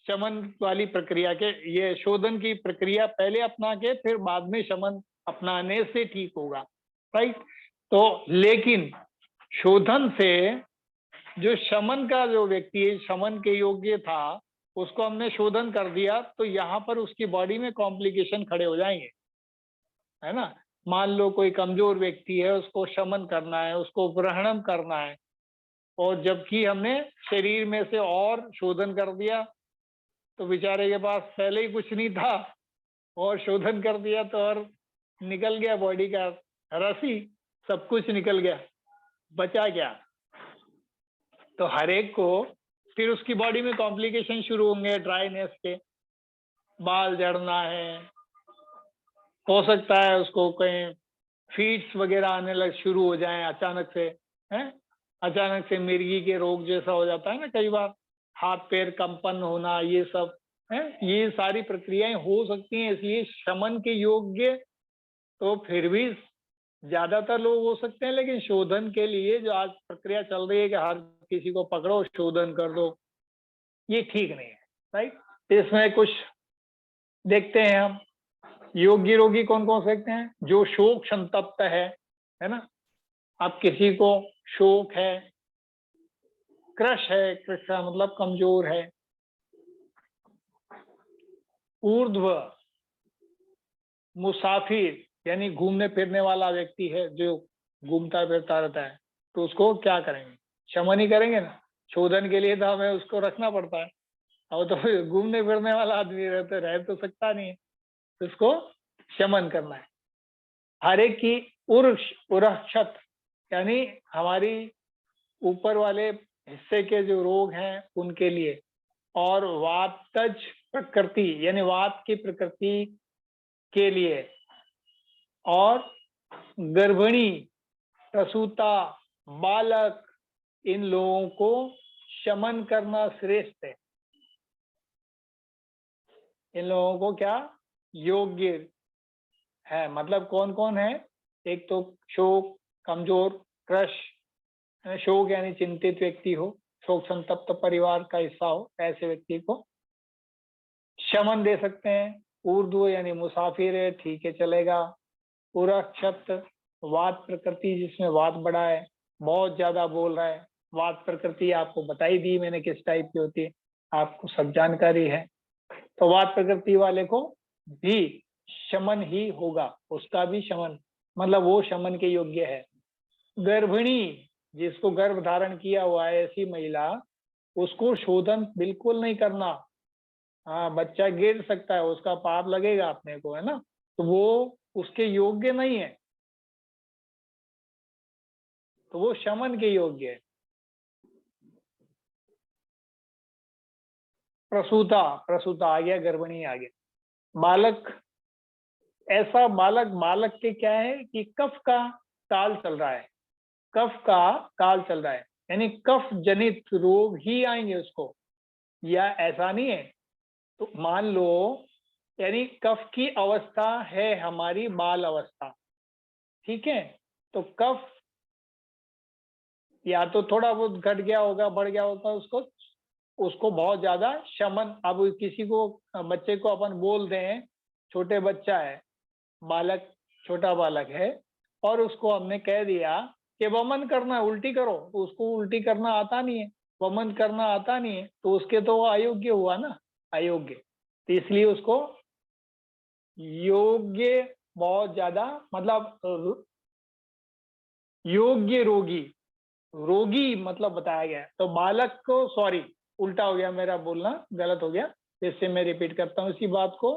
शमन वाली प्रक्रिया के, ये शोधन की प्रक्रिया पहले अपना के फिर बाद में शमन अपनाने से ठीक होगा, राइट। तो लेकिन शोधन से जो शमन का जो व्यक्ति शमन के योग्य था, उसको हमने शोधन कर दिया, तो यहाँ पर उसकी बॉडी में कॉम्प्लिकेशन खड़े हो जाएंगे, है ना। मान लो कोई कमजोर व्यक्ति है, उसको शमन करना है, उसको ग्रहणम करना है, और जबकि हमने शरीर में से और शोधन कर दिया, तो बेचारे के पास पहले ही कुछ नहीं था, और शोधन कर दिया तो और निकल गया बॉडी का रस ही, सब कुछ निकल गया, बचा क्या। तो हर एक को फिर उसकी बॉडी में कॉम्प्लिकेशन शुरू होंगे, ड्राईनेस के, बाल झड़ना है, हो सकता है उसको कहीं फीट्स वगैरह आने लग शुरू हो जाएं अचानक से, हैं, अचानक से मिर्गी के रोग जैसा हो जाता है ना कई बार, हाथ पैर कंपन होना, ये सब है, ये सारी प्रक्रियाएं हो सकती हैं। इसलिए शमन के योग्य तो फिर भी ज्यादातर लोग हो सकते हैं, लेकिन शोधन के लिए जो आज प्रक्रिया चल रही है कि हर किसी को पकड़ो शोधन कर दो, ये ठीक नहीं है, राइट। इसमें कुछ देखते हैं हम, योग्य रोगी कौन कौन सकते हैं, जो शोक संतप्त है ना। अब किसी को शोक है, क्रश है, क्रश का मतलब कमजोर है, ऊर्ध्व मुसाफिर यानी घूमने फिरने वाला व्यक्ति है, जो घूमता फिरता रहता है, तो उसको क्या करेंगे, शमन ही करेंगे ना। शोधन के लिए तो हमें उसको रखना पड़ता है, और तो घूमने फिरने वाला आदमी रहते रह तो सकता नहीं है, तो उसको शमन करना है। हर एक की उरक्षत यानी हमारी ऊपर वाले हिस्से के जो रोग हैं उनके लिए, और वातज प्रकृति यानी वात की प्रकृति के लिए, और गर्भिणी, प्रसूता, बालक, इन लोगों को शमन करना श्रेष्ठ है। इन लोगों को क्या योग्य है, मतलब कौन कौन है, एक तो शोक, कमजोर, क्रश, शोक यानी चिंतित व्यक्ति हो, शोक संतप्त परिवार का हिस्सा हो, ऐसे व्यक्ति को शमन दे सकते हैं। ऊर्ध्व यानी मुसाफिर है, ठीक है चलेगा। उरक्षत वात प्रकृति, जिसमें वात बड़ा है, बहुत ज्यादा बोल रहा है, वात प्रकृति आपको बताई दी मैंने किस टाइप की होती है, आपको सब जानकारी है। तो वात प्रकृति वाले को भी शमन ही होगा, उसका भी शमन, मतलब वो शमन के योग्य है। गर्भिणी, जिसको गर्भ धारण किया हुआ है ऐसी महिला, उसको शोधन बिल्कुल नहीं करना। हाँ, बच्चा गिर सकता है, उसका पाप लगेगा अपने को, है ना, तो वो उसके योग्य नहीं है, तो वो शमन के योग्य है। प्रसूता, प्रसूता आ गया, गर्भिणी आ गया। बालक, ऐसा बालक, बालक के क्या है कि कफ का काल चल रहा है, कफ का काल चल रहा है, यानी कफ जनित रोग ही आएंगे उसको, या ऐसा नहीं है। तो मान लो, यानी कफ की अवस्था है हमारी बाल अवस्था, ठीक है, तो कफ या तो थोड़ा बहुत घट गया होगा, बढ़ गया होगा, उसको उसको बहुत ज्यादा शमन, अब किसी को बच्चे को अपन बोल दें, छोटे बच्चा है, बालक, छोटा बालक है, और उसको हमने कह दिया कि वमन करना, उल्टी करो, तो उसको उल्टी करना आता नहीं है, वमन करना आता नहीं है, तो उसके तो वो अयोग्य हुआ ना, अयोग्य। तो इसलिए उसको योग्य बहुत ज्यादा, मतलब योग्य रोगी, रोगी मतलब बताया गया है। तो बालक को, सॉरी उल्टा हो गया मेरा बोलना, गलत हो गया, इससे मैं रिपीट करता हूँ इसी बात को।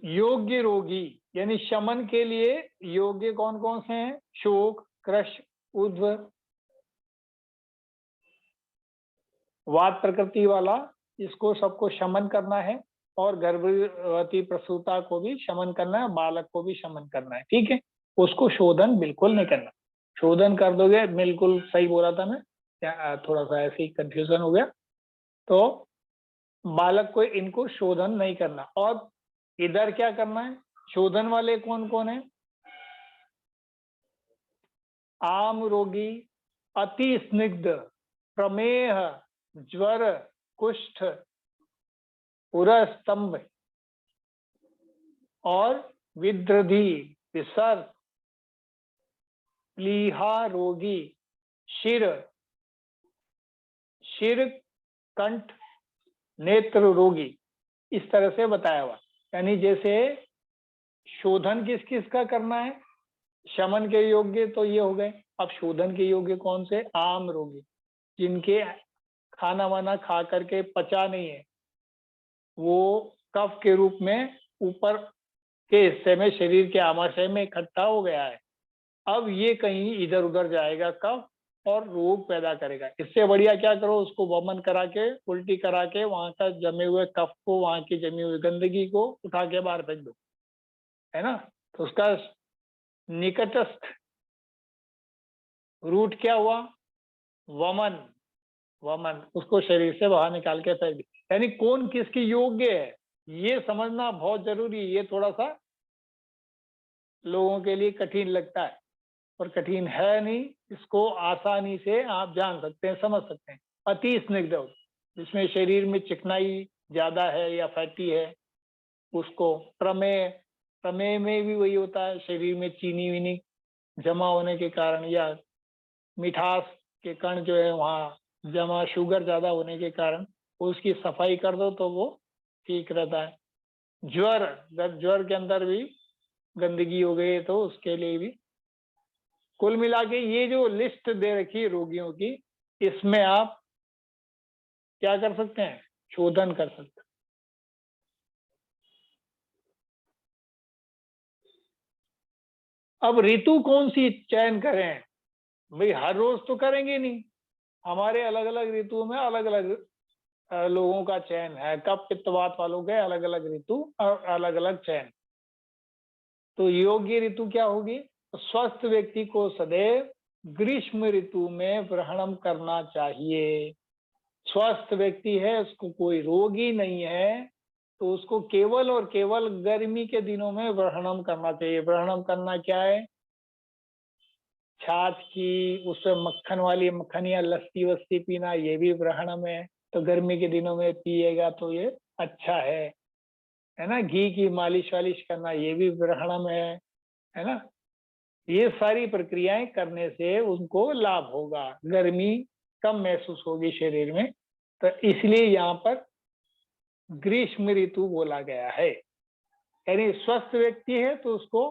योग्य रोगी यानी शमन के लिए योग्य कौन कौन से हैं? शोक, क्रश, उध्व, वात प्रकृति वाला, इसको सबको शमन करना है। और गर्भवती प्रसूता को भी शमन करना है, बालक को भी शमन करना है, ठीक है। उसको शोधन बिल्कुल नहीं करना। शोधन कर दोगे, बिल्कुल सही बोला था मैं, थोड़ा सा ऐसे ही कंफ्यूजन हो गया। तो बालक को इनको शोधन नहीं करना। और इधर क्या करना है? शोधन वाले कौन कौन है? आम रोगी, अति स्निग्ध, प्रमेह, ज्वर, कुष्ठ, उरस्तंभ और विद्रधि, विसर्ग, प्लीहा रोगी, शिर, कंठ, नेत्र रोगी, इस तरह से बताया हुआ। यानी जैसे शोधन किस किस का करना है? शमन के योग्य तो ये हो गए। अब शोधन के योग्य कौन से? आम रोगी, जिनके खाना वाना खा करके पचा नहीं है, वो कफ के रूप में ऊपर के हिस्से में, शरीर के आमाशय में इकट्ठा हो गया है। अब ये कहीं इधर उधर जाएगा कफ और रोग पैदा करेगा। इससे बढ़िया क्या करो, उसको वमन करा के, उल्टी करा के, वहां का जमे हुए कफ को, वहां की जमी हुई गंदगी को उठा के बाहर फेंक दो, है ना। तो उसका निकटस्थ रूट क्या हुआ? वमन। वमन, उसको शरीर से बाहर निकाल के फेंक दो। यानी कौन किसकी योग्य है, ये समझना बहुत जरूरी है। ये थोड़ा सा लोगों के लिए कठिन लगता है, और कठिन है नहीं, इसको आसानी से आप जान सकते हैं, समझ सकते हैं। अति स्निग्ध, जिसमें शरीर में चिकनाई ज्यादा है या फैटी है, उसको। प्रमेय, प्रमेय में भी वही होता है, शरीर में चीनी वीनी जमा होने के कारण, या मिठास के कण जो है वहाँ जमा, शुगर ज्यादा होने के कारण, उसकी सफाई कर दो तो वो ठीक रहता है। ज्वर, अगर ज्वर के अंदर भी गंदगी हो गई है तो उसके लिए भी। कुल मिला के ये जो लिस्ट दे रखी है रोगियों की, इसमें आप क्या कर सकते हैं? शोधन कर सकते हैं। अब ऋतु कौन सी चयन करें? भाई हर रोज तो करेंगे नहीं, हमारे अलग अलग ऋतुओं में अलग अलग लोगों का चयन है। कफ पित्तवात वालों के अलग अलग ऋतु और अलग अलग चयन। तो योग्य ऋतु क्या होगी? तो स्वस्थ व्यक्ति को सदैव ग्रीष्म ऋतु में ग्रहणम करना चाहिए। स्वस्थ व्यक्ति है, उसको कोई रोग ही नहीं है, तो उसको केवल और केवल गर्मी के दिनों में ग्रहणम करना चाहिए। ग्रहणम करना क्या है? छाछ की, उसमें मक्खन वाली, मक्खन या लस्सी वस्सी पीना, ये भी ग्रहणम है। तो गर्मी के दिनों में पिएगा तो ये अच्छा है ना। घी की मालिश वालिश करना, ये भी ग्रहणम है ना। ये सारी प्रक्रियाएं करने से उनको लाभ होगा, गर्मी कम महसूस होगी शरीर में। तो इसलिए यहाँ पर ग्रीष्म ऋतु बोला गया है। यानी स्वस्थ व्यक्ति है तो उसको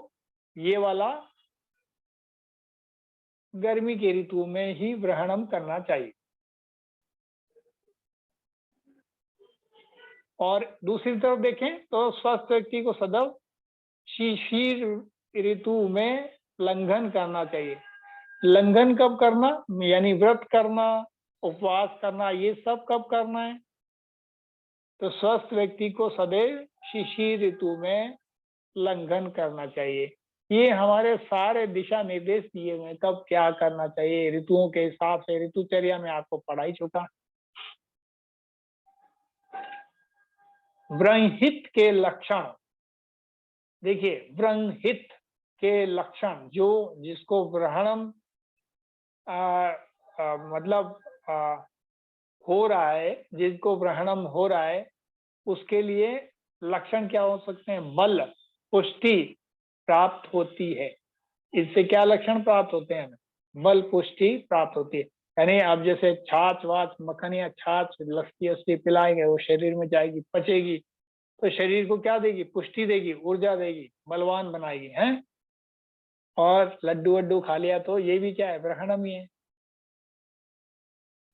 ये वाला गर्मी के ऋतु में ही ग्रहणम करना चाहिए। और दूसरी तरफ देखें तो स्वस्थ व्यक्ति को सदैव शिशिर ऋतु में लंघन करना चाहिए। लंघन कब करना? यानी व्रत करना, उपवास करना, ये सब कब करना है? तो स्वस्थ व्यक्ति को सदैव शिशिर ऋतु में लंघन करना चाहिए। ये हमारे सारे दिशा निर्देश दिए हुए, कब क्या करना चाहिए ऋतुओं के हिसाब से। ऋतुचर्या में आपको पढ़ा ही चुका। व्रणहित के लक्षण देखिए। व्रणहित के लक्षण, जो जिसको ग्रहणम मतलब हो रहा है, जिसको ग्रहणम हो रहा है, उसके लिए लक्षण क्या हो सकते हैं? बल, पुष्टि प्राप्त होती है। इससे क्या लक्षण प्राप्त होते हैं? बल, पुष्टि प्राप्त होती है। यानी आप जैसे छाछ वाछ, मक्खन या छाछ, लस्सी वस्सी पिलाएंगे, वो शरीर में जाएगी, पचेगी, तो शरीर को क्या देगी? पुष्टि देगी, ऊर्जा देगी, बलवान बनाएगी, हैं। और लड्डू वड्डू खा लिया तो ये भी क्या है? ग्रहणम ही है।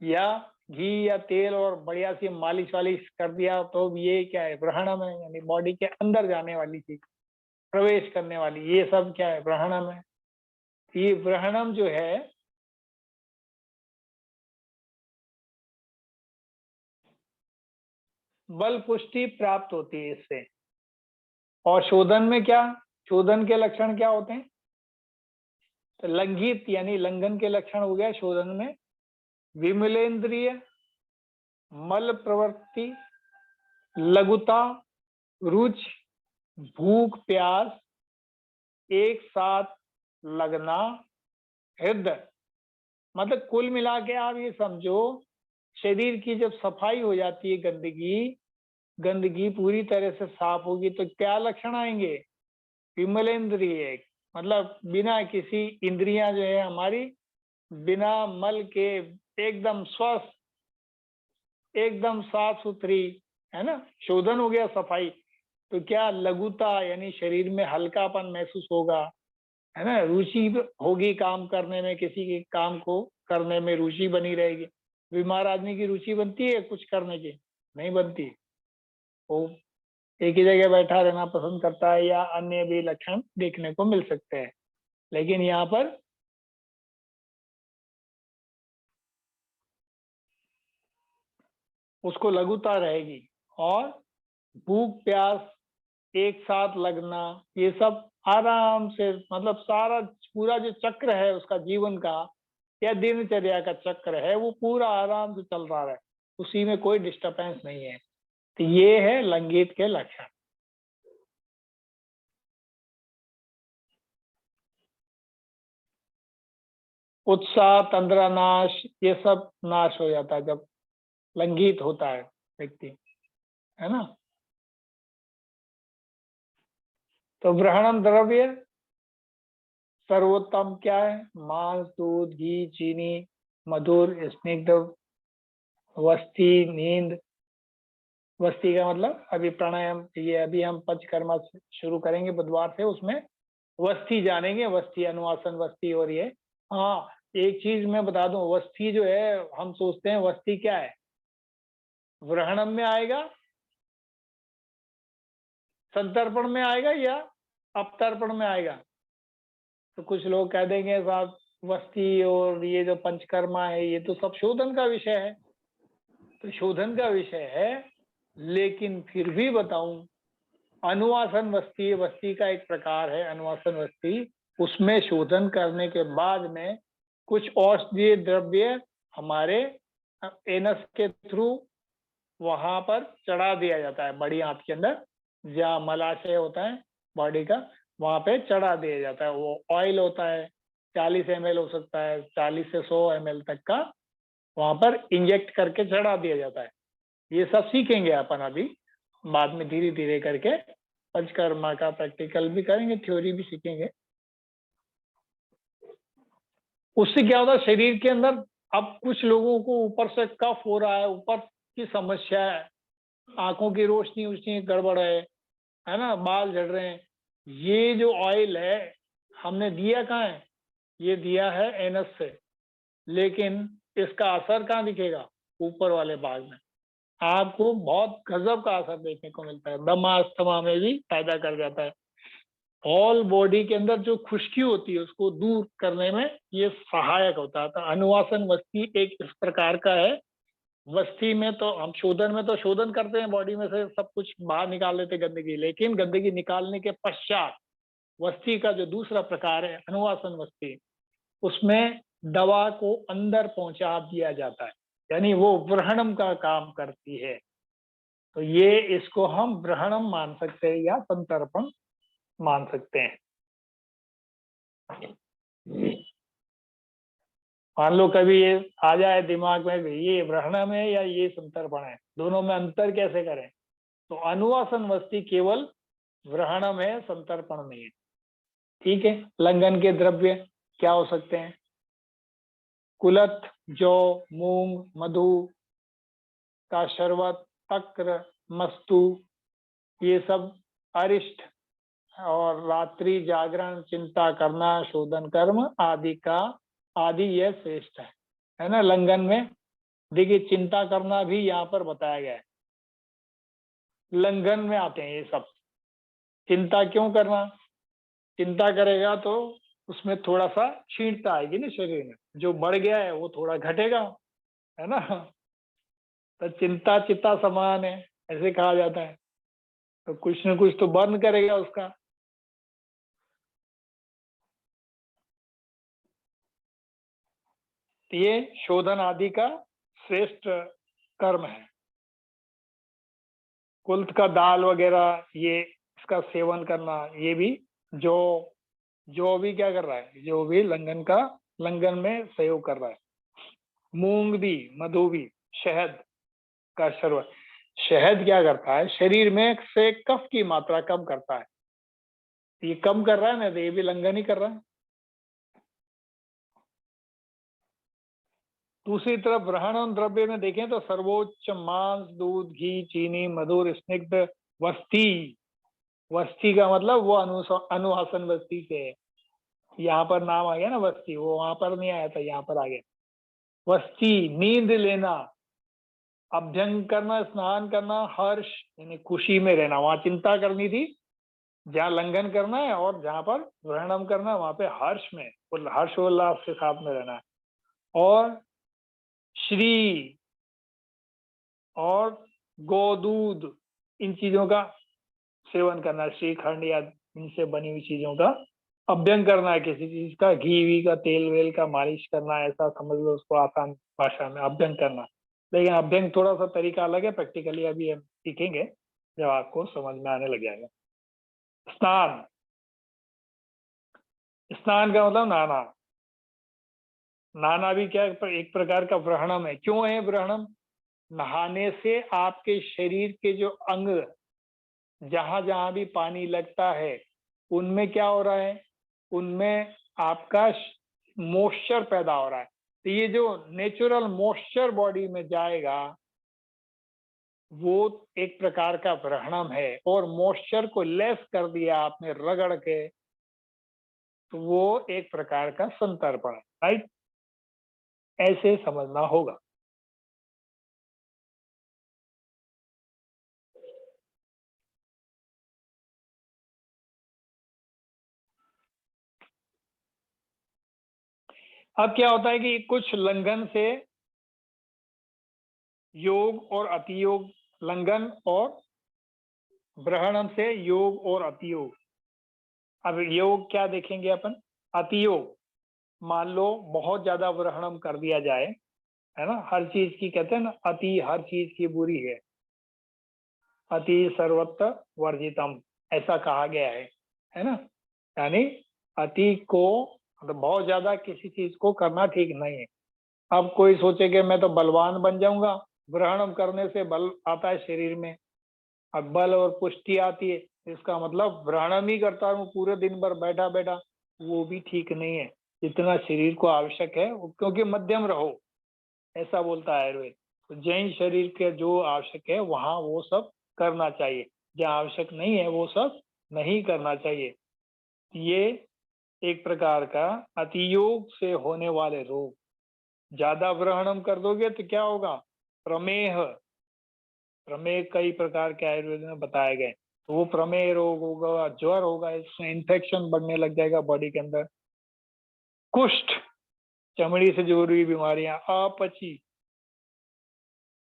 या घी या तेल और बढ़िया सी मालिश वालिश कर दिया तो ये क्या है, ग्रहणम है, यानी बॉडी के अंदर जाने वाली चीज, प्रवेश करने वाली, ये सब क्या है, ग्रहणम है। ये ग्रहणम जो है बल पुष्टि प्राप्त होती है इससे। और शोधन में क्या, शोधन के लक्षण क्या होते हैं? तो लंघित यानी लंघन के लक्षण हो गया शोधन में, विमलेंद्रिय, मल प्रवृत्ति, लघुता, रुचि, भूख प्यास, एक साथ लगना, हृदय। मतलब कुल मिला के आप ये समझो, शरीर की जब सफाई हो जाती है, गंदगी पूरी तरह से साफ होगी तो क्या लक्षण आएंगे? विमलेंद्रिय, मतलब बिना किसी, इंद्रियां जो है हमारी बिना मल के एकदम स्वस्थ, एकदम साफ सुथरी, है ना, शोधन हो गया, सफाई। तो क्या लघुता यानी शरीर में हल्कापन महसूस होगा, है ना, रुचि होगी काम करने में, किसी के काम को करने में रुचि बनी रहेगी। बीमार आदमी की रुचि बनती है कुछ करने की? नहीं बनती, वो एक ही जगह बैठा रहना पसंद करता है, या अन्य भी लक्षण देखने को मिल सकते हैं। लेकिन यहाँ पर उसको लघुता रहेगी, और भूख प्यास एक साथ लगना, ये सब आराम से, मतलब सारा पूरा जो चक्र है उसका जीवन का या दिनचर्या का चक्र है वो पूरा आराम से चल रहा है, उसी में कोई डिस्टरबेंस नहीं है। तो ये है लंघित के लक्षण। उत्साह, तंद्रा नाश, ये सब नाश हो जाता है जब लंघित होता है व्यक्ति, है ना। तो ग्रहणम द्रव्य सर्वोत्तम क्या है? मांस, दूध, घी, चीनी, मधुर, स्निग्ध, वस्ती, नींद। वस्ती का मतलब अभी प्राणायाम, ये अभी हम पंचकर्मा शुरू करेंगे बुधवार से, उसमें वस्ती जानेंगे, वस्ती, अनुवासन वस्ती। और ये, हाँ, एक चीज मैं बता दूं, वस्ती जो है हम सोचते हैं वस्ती क्या है, ग्रहणम में आएगा, संतर्पण में आएगा, या अपतर्पण में आएगा? तो कुछ लोग कह देंगे साहब वस्ती और ये जो पंचकर्मा है ये तो सब शोधन का विषय है। तो शोधन का विषय है, लेकिन फिर भी बताऊं, अनुवासन वस्ती, वस्ती का एक प्रकार है अनुवासन वस्ती, उसमें शोधन करने के बाद में कुछ औषधीय द्रव्य हमारे एनस के थ्रू वहां पर चढ़ा दिया जाता है, बड़ी आंत के अंदर जहाँ मलाशय होता है बॉडी का, वहां पे चढ़ा दिया जाता है। वो ऑयल होता है, 40 ml हो सकता है, 40 से 100 ml तक का वहां पर इंजेक्ट करके चढ़ा दिया जाता है। ये सब सीखेंगे अपन अभी बाद में धीरे धीरे करके, पंचकर्मा का प्रैक्टिकल भी करेंगे, थ्योरी भी सीखेंगे। उससे क्या होता है शरीर के अंदर, अब कुछ लोगों को ऊपर से कफ हो रहा है, ऊपर की समस्या है, आंखों की रोशनी उशनी गड़बड़ है ना, बाल झड़ रहे हैं, ये जो ऑयल है हमने दिया कहाँ है? ये दिया है एनस से, लेकिन इसका असर कहाँ दिखेगा? ऊपर वाले भाग में। आपको बहुत गजब का असर देखने को मिलता है, दमा अस्थमा में भी पैदा कर जाता है। ऑल बॉडी के अंदर जो खुश्की होती है उसको दूर करने में ये सहायक होता है। तो अनुवासन वस्ती एक इस प्रकार का है। वस्ती में तो हम शोधन में तो शोधन करते हैं, बॉडी में से सब कुछ बाहर निकाल लेते गंदगी, लेकिन गंदगी निकालने के पश्चात वस्ती का जो दूसरा प्रकार है अनुवासन वस्ती, उसमें दवा को अंदर पहुंचा दिया जाता है, यानी वो ग्रहणम का काम करती है। तो ये इसको हम ग्रहणम मान सकते हैं या संतर्पण मान सकते हैं। मान लो कभी ये आ जाए दिमाग में भी ये ग्रहणम है या ये संतर्पण है, दोनों में अंतर कैसे करें? तो अनुवासन वस्ती केवल ग्रहणम है, संतर्पण नहीं है। ठीक है। लंघन के द्रव्य क्या हो सकते हैं? कुलथ, जौ, मूंग, मधु का शरबत, तक्र, मस्तु, ये सब अरिष्ट और रात्रि जागरण, चिंता करना, शोधन कर्म आदि का, आदि ये श्रेष्ठ है ना। लंघन में देखिए चिंता करना भी यहाँ पर बताया गया है, लंघन में आते हैं ये सब। चिंता क्यों करना? चिंता करेगा तो उसमें थोड़ा सा क्षीणता आएगी ना शरीर में, जो बढ़ गया है वो थोड़ा घटेगा, है ना। तो चिंता चित्ता समान है, ऐसे कहा जाता है। तो कुछ न कुछ तो बर्न करेगा उसका। तो ये शोधन आदि का श्रेष्ठ कर्म है। कुल्थ का दाल वगैरह ये इसका सेवन करना, ये भी जो जो भी क्या कर रहा है, जो भी लंघन में सहयोग कर रहा है। मूंग भी, मधु भी, शहद का सर्व। शहद क्या करता है, शरीर में से कफ की मात्रा कम करता है। ये कम कर रहा है ना, तो ये भी लंघन ही कर रहा है। दूसरी तरफ ग्रहण द्रव्य में देखें तो सर्वोच्च मांस, दूध, घी, चीनी, मधुर, स्निग्ध वस्ती। वस्ती का मतलब वो अनुहासन वस्ती से है। यहाँ पर नाम आ गया ना वस्ती, वो वहां पर नहीं आया था, यहाँ पर आ गया। वस्ती, नींद लेना, अभ्यंग करना, स्नान करना, हर्ष यानी खुशी में रहना। वहां चिंता करनी थी, जहाँ लंघन करना है, और जहाँ पर ग्रहणम करना है वहां पे हर्ष में, हर्षोल्लास के साथ में रहना है। और श्री और गोदूध, इन चीजों का सेवन करना, श्रीखंड या इनसे बनी हुई चीजों का अभ्यंग करना है। किसी चीज का, घी वी का, तेल वेल का मालिश करना, ऐसा समझ लो उसको आसान भाषा में, अभ्यंग करना। लेकिन अभ्यंग थोड़ा सा तरीका अलग है, प्रैक्टिकली अभी हम सीखेंगे जब आपको समझ में आने लग जाएगा। स्नान, स्नान का मतलब नहाना। नहाना भी क्या एक प्रकार का ग्रहणम है। क्यों है ग्रहणम? नहाने से आपके शरीर के जो अंग, जहां जहां भी पानी लगता है, उनमें क्या हो रहा है, उनमें आपका मॉइस्चर पैदा हो रहा है। तो ये जो नेचुरल मॉइस्चर बॉडी में जाएगा, वो एक प्रकार का ग्रहणम है। और मॉइस्चर को लेस कर दिया आपने रगड़ के, तो वो एक प्रकार का संतर्पण है। राइट, ऐसे समझना होगा। अब क्या होता है कि कुछ लंघन से योग और अतियोग, लंघन और ग्रहणम से योग और अतियोग। अब योग क्या देखेंगे अपन? अतियोग, मान लो बहुत ज्यादा ग्रहणम कर दिया जाए, है ना। हर चीज की कहते हैं ना, अति हर चीज की बुरी है, अति सर्वत्र वर्जितम, ऐसा कहा गया है ना। यानी अति को, मतलब बहुत ज्यादा किसी चीज को करना ठीक नहीं है। अब कोई सोचे कि मैं तो बलवान बन जाऊंगा, ग्रहण करने से बल आता है शरीर में, अब बल और पुष्टि आती है, इसका मतलब ग्रहण ही करता हूँ पूरे दिन भर बैठा बैठा, वो भी ठीक नहीं है। जितना शरीर को आवश्यक है, क्योंकि मध्यम रहो, ऐसा बोलता है आयुर्वेद। तो जैन शरीर के जो आवश्यक है वहां वो सब करना चाहिए, जहाँ आवश्यक नहीं है वो सब नहीं करना चाहिए। ये एक प्रकार का अतियोग से होने वाले रोग। ज्यादा ग्रहणम कर दोगे तो क्या होगा? प्रमेह, प्रमेह कई प्रकार के आयुर्वेद में बताए गए, तो वो प्रमेह रोग होगा, ज्वर होगा, इसमें इन्फेक्शन बढ़ने लग जाएगा बॉडी के अंदर। कुष्ठ, चमड़ी से जुड़ी हुई बीमारियां, अपची,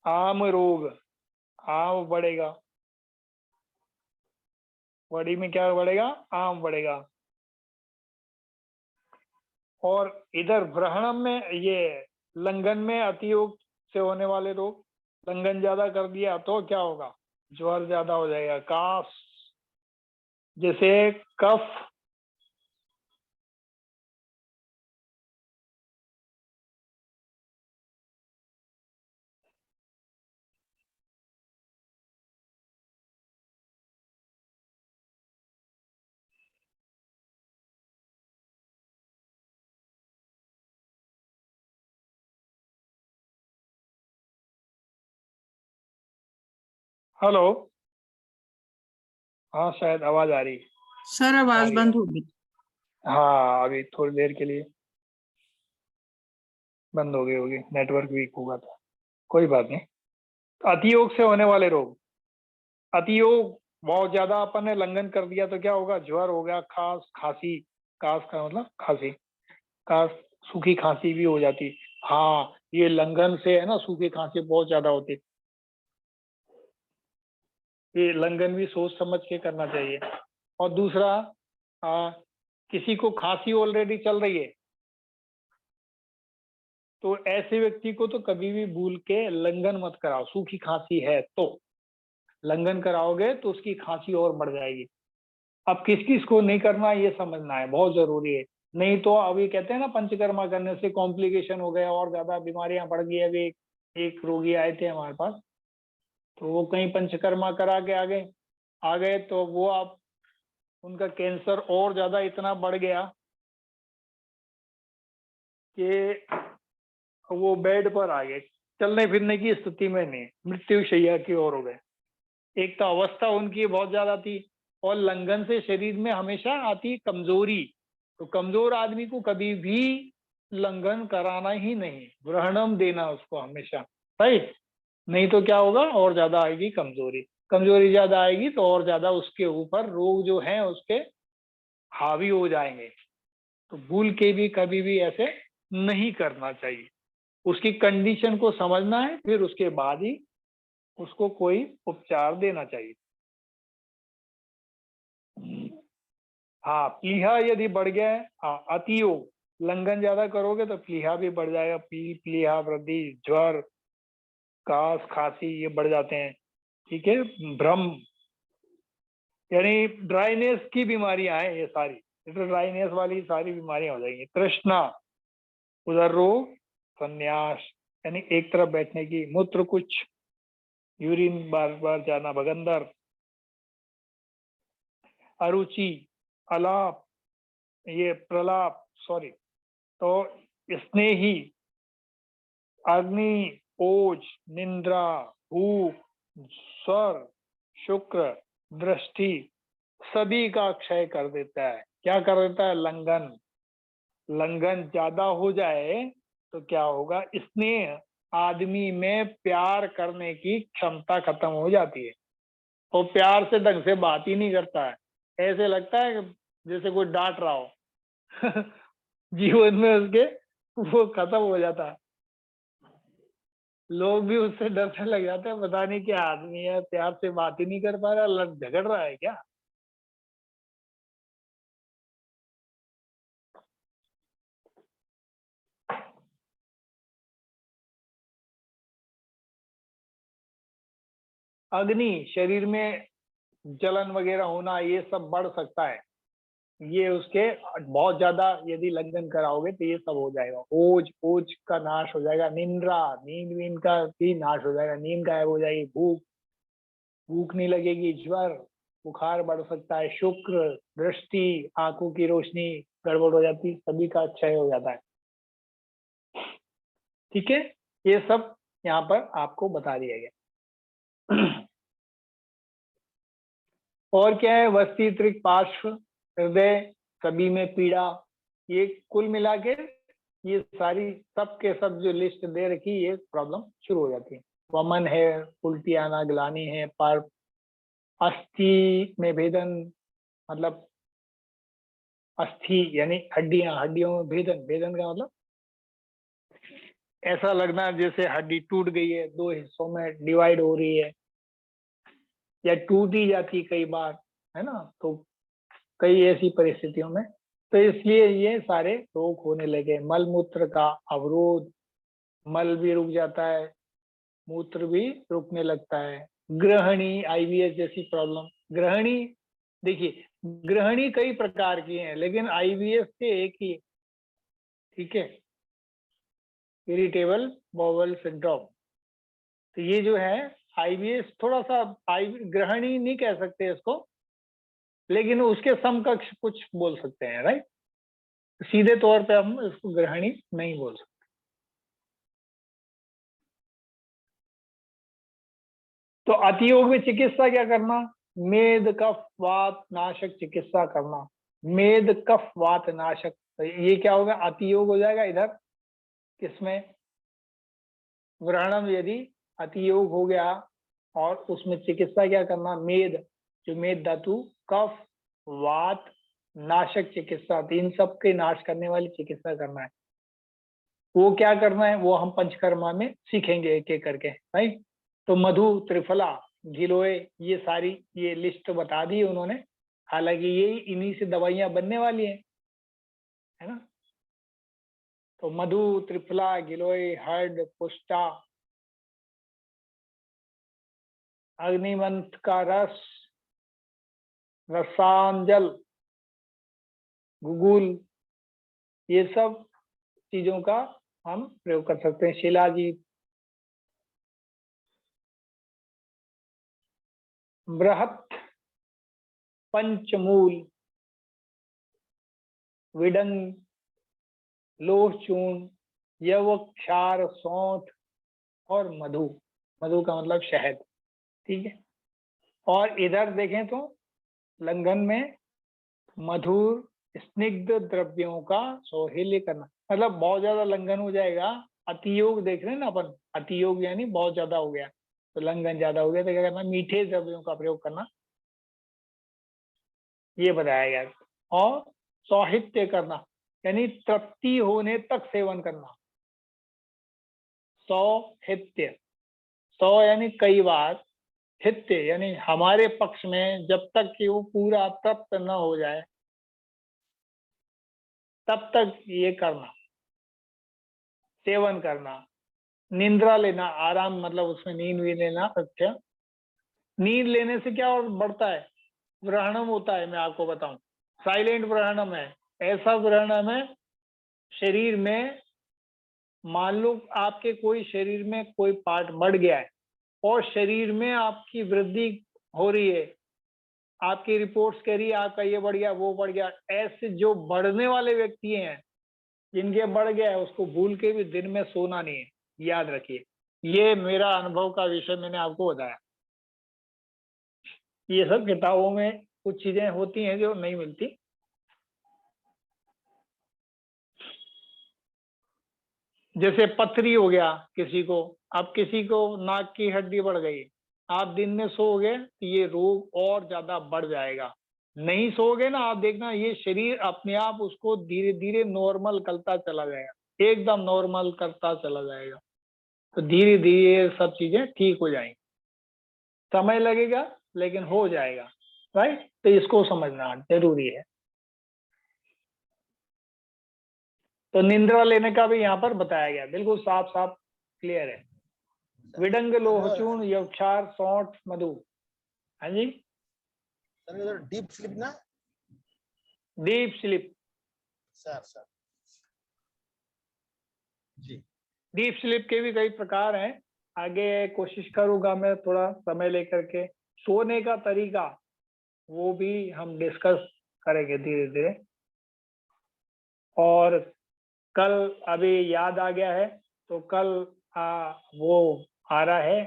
आम रोग, आम बढ़ेगा बॉडी में, क्या बढ़ेगा? आम बढ़ेगा। और इधर ग्रहणम में, ये लंघन में अतियोग से होने वाले रोग, लंघन ज्यादा कर दिया तो क्या होगा? ज्वर ज्यादा हो जाएगा, काफ, जैसे कफ, हेलो, हाँ शायद आवाज आ रही सर आ आवाज रही है। बंद हो गई। हाँ अभी थोड़ी देर के लिए बंद हो गई होगी, नेटवर्क वीक हुआ था। कोई बात नहीं। अतियोग से होने वाले रोग, अतियोग बहुत ज्यादा अपन ने लंघन कर दिया तो क्या होगा, ज्वर हो गया, खांसी, कास का मतलब खांसी, कास, सूखी खांसी भी हो जाती। हाँ, ये लंघन से है ना, सूखी खांसी बहुत ज्यादा होती। ये लंघन भी सोच समझ के करना चाहिए। और दूसरा, किसी को खांसी ऑलरेडी चल रही है तो ऐसे व्यक्ति को तो कभी भी भूल के लंघन मत कराओ। सूखी खांसी है तो लंघन कराओगे तो उसकी खांसी और बढ़ जाएगी। अब किस किस को नहीं करना ये समझना है, बहुत जरूरी है। नहीं तो अभी कहते हैं ना, पंचकर्मा करने से कॉम्प्लिकेशन हो गया और ज्यादा बीमारियां बढ़ गई। अभी एक रोगी आए थे हमारे पास, तो वो कहीं पंचकर्मा करा के आ गए तो वो आप उनका कैंसर और ज्यादा इतना बढ़ गया कि वो बेड पर आ गए, चलने फिरने की स्थिति में नहीं, मृत्यु शैया की ओर हो गए। एक तो अवस्था उनकी बहुत ज्यादा थी, और लंघन से शरीर में हमेशा आती कमजोरी। तो कमजोर आदमी को कभी भी लंघन कराना ही नहीं, ग्रहणम देना उसको हमेशा, सही। नहीं तो क्या होगा, और ज्यादा आएगी कमजोरी, कमजोरी ज्यादा आएगी तो और ज्यादा उसके ऊपर रोग जो हैं उसके हावी हो जाएंगे। तो भूल के भी कभी भी ऐसे नहीं करना चाहिए। उसकी कंडीशन को समझना है, फिर उसके बाद ही उसको कोई उपचार देना चाहिए। हाँ, प्लीहा यदि बढ़ गया है, हाँ, अतियोग, लंघन ज्यादा करोगे तो प्लीहा भी बढ़ जाएगा। प्लीहा, वृद्धि, ज्वर, कास, खांसी ये बढ़ जाते हैं। ठीक है, भ्रम, यानी ड्राइनेस की बीमारियां हैं ये सारी, ड्राइनेस वाली सारी बीमारियां हो जाएंगी। तृष्णा, उदर रोग, संन्यास यानी एक तरफ बैठने की, मूत्र कुछ, यूरिन बार बार जाना, भगंदर, अरुचि, अलाप, ये प्रलाप, सॉरी, तो स्नेही, अग्नि, ओज, निंद्रा, भूख, स्वर, शुक्र, दृष्टि, सभी का क्षय कर देता है। क्या कर देता है, लंघन। लंघन ज्यादा हो जाए तो क्या होगा, स्नेह, आदमी में प्यार करने की क्षमता खत्म हो जाती है। वो प्यार से ढंग से बात ही नहीं करता है, ऐसे लगता है कि जैसे कोई डांट रहा हो। जीवन में उसके वो खत्म हो जाता है। लोग भी उससे डरने लग जाते हैं, पता नहीं क्या आदमी है, प्यार से बात ही नहीं कर पा रहा, झगड़ रहा है क्या। अग्नि, शरीर में जलन वगैरह होना ये सब बढ़ सकता है। ये उसके बहुत ज्यादा यदि लंघन कराओगे तो ये सब हो जाएगा। ओज, ओज का नाश हो जाएगा। निंद्रा, नींद वींद का भी नाश हो जाएगा, नींद गायब हो जाएगी। भूख, भूख नहीं लगेगी। ज्वर, बुखार बढ़ सकता है। शुक्र, दृष्टि, आंखों की रोशनी गड़बड़ हो जाती, सभी का क्षय हो जाता है। ठीक है, ये सब यहाँ पर आपको बता दिया गया। और क्या है, वस्ती, त्रिक, पार्श्व, हृदय, सभी में पीड़ा, ये कुल मिला के ये सारी सब के सब जो लिस्ट दे रखी, ये प्रॉब्लम शुरू हो जाती है। वमन है, उल्टी आना, ग्लानी है, पर अस्थि में भेदन, मतलब अस्थि यानी हड्डियां, हड्डियों में भेदन, भेदन का मतलब ऐसा लगना जैसे हड्डी टूट गई है, दो हिस्सों में डिवाइड हो रही है, या टूट ही जाती कई बार, है ना। तो कई ऐसी परिस्थितियों में, तो इसलिए ये सारे रोग होने लगे। मल मूत्र का अवरोध, मल भी रुक जाता है, मूत्र भी रुकने लगता है। ग्रहणी, आईबीएस जैसी प्रॉब्लम। ग्रहणी, देखिए, ग्रहणी कई प्रकार की हैं, लेकिन आईबीएस से एक ही, ठीक है, इरिटेबल बाउल सिंड्रोम। तो ये जो है आईबीएस, थोड़ा सा ग्रहणी नहीं कह सकते इसको, लेकिन उसके समकक्ष कुछ बोल सकते हैं, राइट। सीधे तौर पे हम इसको ग्रहणी नहीं बोल सकते। तो अतियोग में चिकित्सा क्या करना, मेद कफ वात नाशक चिकित्सा करना। मेद कफ वात नाशक, तो ये क्या होगा, अतियोग हो जाएगा इधर, किसमें, ग्रहणम यदि अतियोग हो गया और उसमें चिकित्सा क्या करना, मेद, जो मेद धातु, कफ, वात नाशक चिकित्सा, इन सब के नाश करने वाली चिकित्सा करना है। वो क्या करना है वो हम पंचकर्मा में सीखेंगे एक एक करके, राइट। तो मधु, त्रिफला, गिलोय, ये सारी ये लिस्ट बता दी उन्होंने, हालांकि ये इन्हीं से दवाइयां बनने वाली है ना। तो मधु, त्रिफला, गिलोय, हर्ड, पुष्टा, अग्निमंथ का रस, रसांजल, गुगुल, ये सब चीजों का हम प्रयोग कर सकते हैं। शिलाजीत, बृहत, पंचमूल, विडंग, लोह चूर्ण, यवक्षार, सौंठ और मधु। मधु का मतलब शहद, ठीक है। और इधर देखें तो लंघन में मधुर स्निग्ध द्रव्यों का सौहेल्य करना, मतलब बहुत ज्यादा लंघन हो जाएगा। अतियोग देख रहे हैं ना अपन, अतियोग यानी बहुत ज्यादा हो गया, तो लंघन ज्यादा हो गया तो क्या करना, मीठे द्रव्यों का प्रयोग करना, ये बताया गया। और सौहित्य करना यानी तृप्ति होने तक सेवन करना। सौहित्य, सौ यानी कई बार, हित्य यानी हमारे पक्ष में जब तक कि वो पूरा तृप्त न हो जाए तब तक ये करना, सेवन करना। निंद्रा लेना, आराम मतलब उसमें नींद भी लेना। अच्छा, नींद लेने से क्या और बढ़ता है, ग्रहणम होता है। मैं आपको बताऊं, साइलेंट ग्रहणम है, ऐसा ग्रहणम है शरीर में, मान लो आपके कोई शरीर में कोई पार्ट बढ़ गया है और शरीर में आपकी वृद्धि हो रही है, आपकी रिपोर्ट्स कह रही है आपका ये बढ़ गया वो बढ़ गया, ऐसे जो बढ़ने वाले व्यक्ति हैं जिनके बढ़ गया है उसको भूल के भी दिन में सोना नहीं है, याद रखिए। ये मेरा अनुभव का विषय मैंने आपको बताया। ये सब किताबों में कुछ चीजें होती हैं जो नहीं मिलती। जैसे पथरी हो गया किसी को, अब किसी को नाक की हड्डी बढ़ गई, आप दिन में सोओगे तो ये रोग और ज्यादा बढ़ जाएगा। नहीं सोओगे ना, आप देखना ये शरीर अपने आप उसको धीरे धीरे नॉर्मल करता चला जाएगा, एकदम नॉर्मल करता चला जाएगा। तो धीरे धीरे सब चीजें ठीक हो जाएंगी, समय लगेगा लेकिन हो जाएगा, राइट। तो इसको समझना जरूरी है। तो निंद्रा लेने का भी यहाँ पर बताया गया, बिल्कुल साफ साफ क्लियर है। विडंग, लोहचूर्ण, यवक्षार, सौंठ, मधु। हाँ जी, डीप स्लीप ना, डीप स्लीप, सर जी। डीप स्लीप के भी कई प्रकार हैं, आगे कोशिश करूंगा मैं थोड़ा समय लेकर के। सोने का तरीका वो भी हम डिस्कस करेंगे धीरे धीरे। और कल अभी याद आ गया है तो कल वो आ रहा है,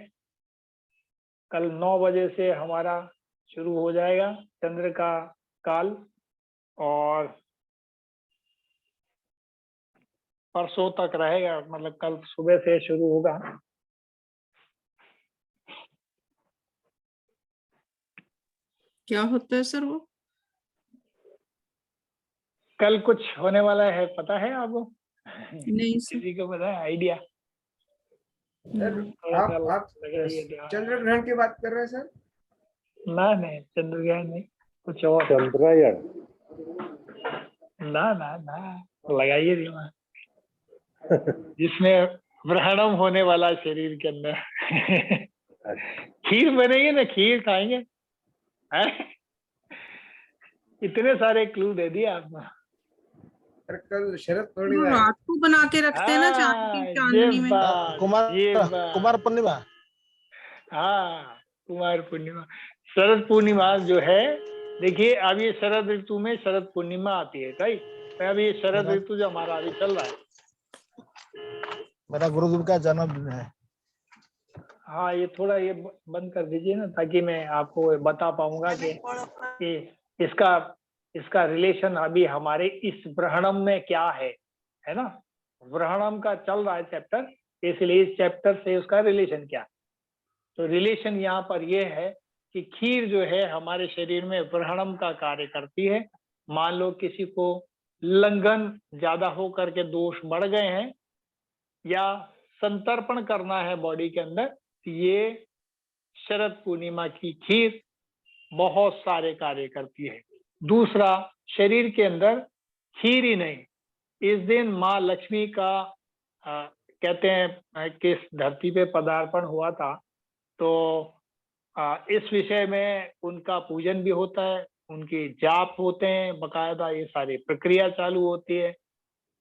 कल 9 बजे से हमारा शुरू हो जाएगा चंद्र का काल, और परसों तक रहेगा, मतलब कल सुबह से शुरू होगा। क्या होता है सर वो? कल कुछ होने वाला है, पता है आपको? नहीं सर। किसी को पता है, आइडिया? आप चंद्र ग्रहण की बात कर रहे हैं सर? ना नहीं, चंद्रग्रहण नहीं, कुछ और। चंद्रायण? ना ना ना, लगाइए दिमाग। जिसमें ग्रहणम होने वाला शरीर के अंदर खीर बनेगी ना, खीर खाएंगे हैं? इतने सारे क्लू दे दिए आपको। कल शरद वो पूर्णिमा है। रात को बना के रखते हैं ना चांदनी में। कुमार पूर्णिमा। हाँ, कुमार पूर्णिमा, शरद पूर्णिमा जो है, देखिए अब ये शरद ऋतु में शरद पूर्णिमा आती है, राइट। तो अब ये शरद ऋतु जो हमारा अभी चल रहा है, मेरा गुरुदेव का जन्मदिन है। हाँ, ये थोड़ा ये बंद कर दीजिए ना, ताकि मैं आपको बता पाऊंगा कि इसका रिलेशन अभी हमारे इस ग्रहणम में क्या है ना। ग्रहणम का चल रहा है चैप्टर, इसलिए इस चैप्टर से उसका रिलेशन क्या। तो रिलेशन यहाँ पर यह है कि खीर जो है हमारे शरीर में ग्रहणम का कार्य करती है। मान लो किसी को लंघन ज्यादा हो करके दोष बढ़ गए हैं या संतर्पण करना है बॉडी के अंदर, तो ये शरद पूर्णिमा की खीर बहुत सारे कार्य करती है। दूसरा, शरीर के अंदर खीर ही नहीं, इस दिन माँ लक्ष्मी का कहते हैं कि इस धरती पे पदार्पण हुआ था, तो इस विषय में उनका पूजन भी होता है, उनके जाप होते हैं बकायदा, ये सारी प्रक्रिया चालू होती है।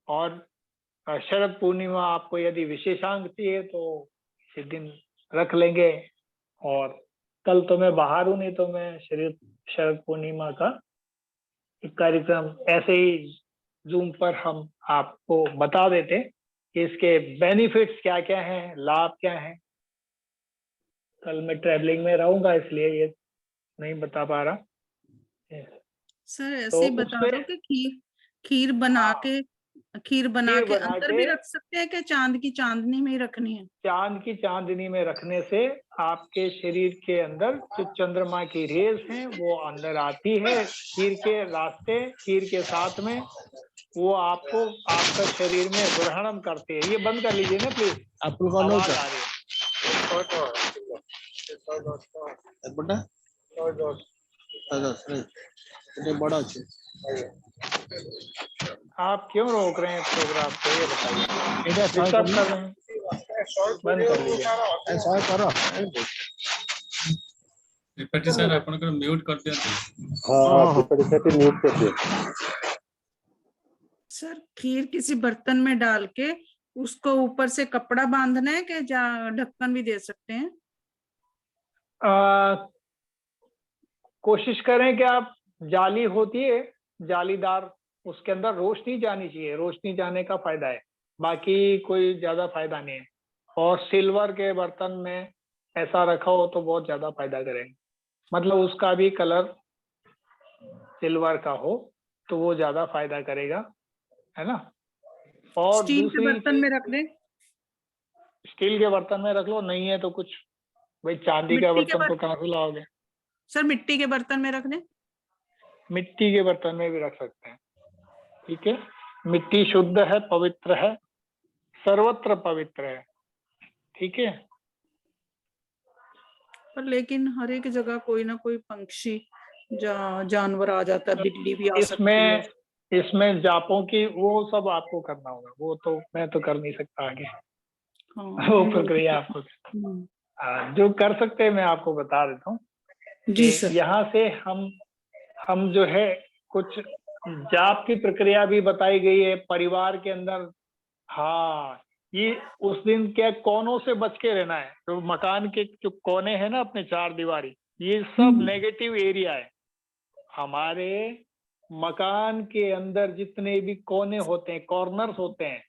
और शरद पूर्णिमा आपको यदि विशेषांक चाहिए तो इसी दिन रख लेंगे। और कल तो मैं बाहर हूँ, नहीं तो मैं शरद पूर्णिमा का एक कार्यक्रम ऐसे ही जूम पर हम आपको बता देते कि इसके बेनिफिट्स क्या क्या हैं, लाभ क्या हैं। कल मैं ट्रैवलिंग में रहूंगा इसलिए ये नहीं बता पा रहा। सर ऐसे तो ही बता दो कि खीर बना के अंदर भी रख सकते हैं कि चांद की चांदनी में ही रखनी है? चांद की चांदनी में रखने से आपके शरीर के अंदर जो चंद्रमा की रेज हैं वो अंदर आती है खीर के रास्ते, खीर के साथ में वो आपको आपका शरीर में ग्रहणम करते हैं। ये बंद कर लीजिए ना प्लीज, आवाज आ रही है। आप क्यों रोक रहे हैं प्रोग्राम को, ये बताइए। डिस्टर्ब कर रहे हैं, बंद कर लीजिए। त्रिपाठी सर आपनकर म्यूट कर दियंतु। हाँ त्रिपाठी सर म्यूट कर दिया। सर खीर किसी बर्तन में डाल के उसको ऊपर से कपड़ा बांधना है कि ढक्कन भी दे सकते हैं? कोशिश करें कि आप, जाली होती है जालीदार, उसके अंदर रोशनी जानी चाहिए, रोशनी जाने का फायदा है, बाकी कोई ज्यादा फायदा नहीं है। और सिल्वर के बर्तन में ऐसा रखा हो तो बहुत ज्यादा फायदा करेंगे, मतलब उसका भी कलर सिल्वर का हो तो वो ज्यादा फायदा करेगा, है ना। और स्टील के बर्तन में रख दें? स्टील के बर्तन में रख लो, नहीं है तो कुछ भाई चांदी का बर्तन तो कहाँ से लाओगे। सर मिट्टी के बर्तन में रख दें? मिट्टी के बर्तन में भी रख सकते हैं, ठीक है। मिट्टी शुद्ध है, पवित्र है, सर्वत्र पवित्र है, ठीक है। पर लेकिन हर एक जगह कोई ना कोई पंक्षी जानवर आ जाता है, बिल्ली भी आ सकती है। इसमें जापों की वो सब आपको करना होगा, वो तो मैं तो कर नहीं सकता आगे। हाँ, वो प्रक्रिया आपको जो कर सकते हैं मैं आपको बता देता हूँ। जी सर। यहाँ से हम जो है कुछ जाप की प्रक्रिया भी बताई गई है परिवार के अंदर। हाँ, ये उस दिन क्या कोनों से बच के रहना है, तो मकान के जो कोने हैं ना अपने चार दीवारी, ये सब नेगेटिव एरिया है। हमारे मकान के अंदर जितने भी कोने होते हैं, कॉर्नर्स होते हैं,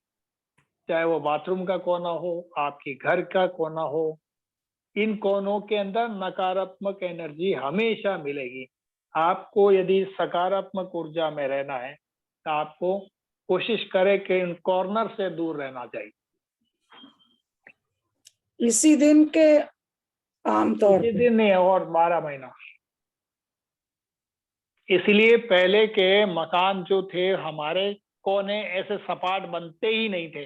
चाहे वो बाथरूम का कोना हो, आपके घर का कोना हो, इन कोनों के अंदर नकारात्मक एनर्जी हमेशा मिलेगी। आपको यदि सकारात्मक ऊर्जा में रहना है तो आपको कोशिश करें कि इन कॉर्नर से दूर रहना चाहिए। इसी दिन के आमतौर इसी दिन नहीं, और 12 महीना। इसलिए पहले के मकान जो थे हमारे, कोने ऐसे सपाट बनते ही नहीं थे।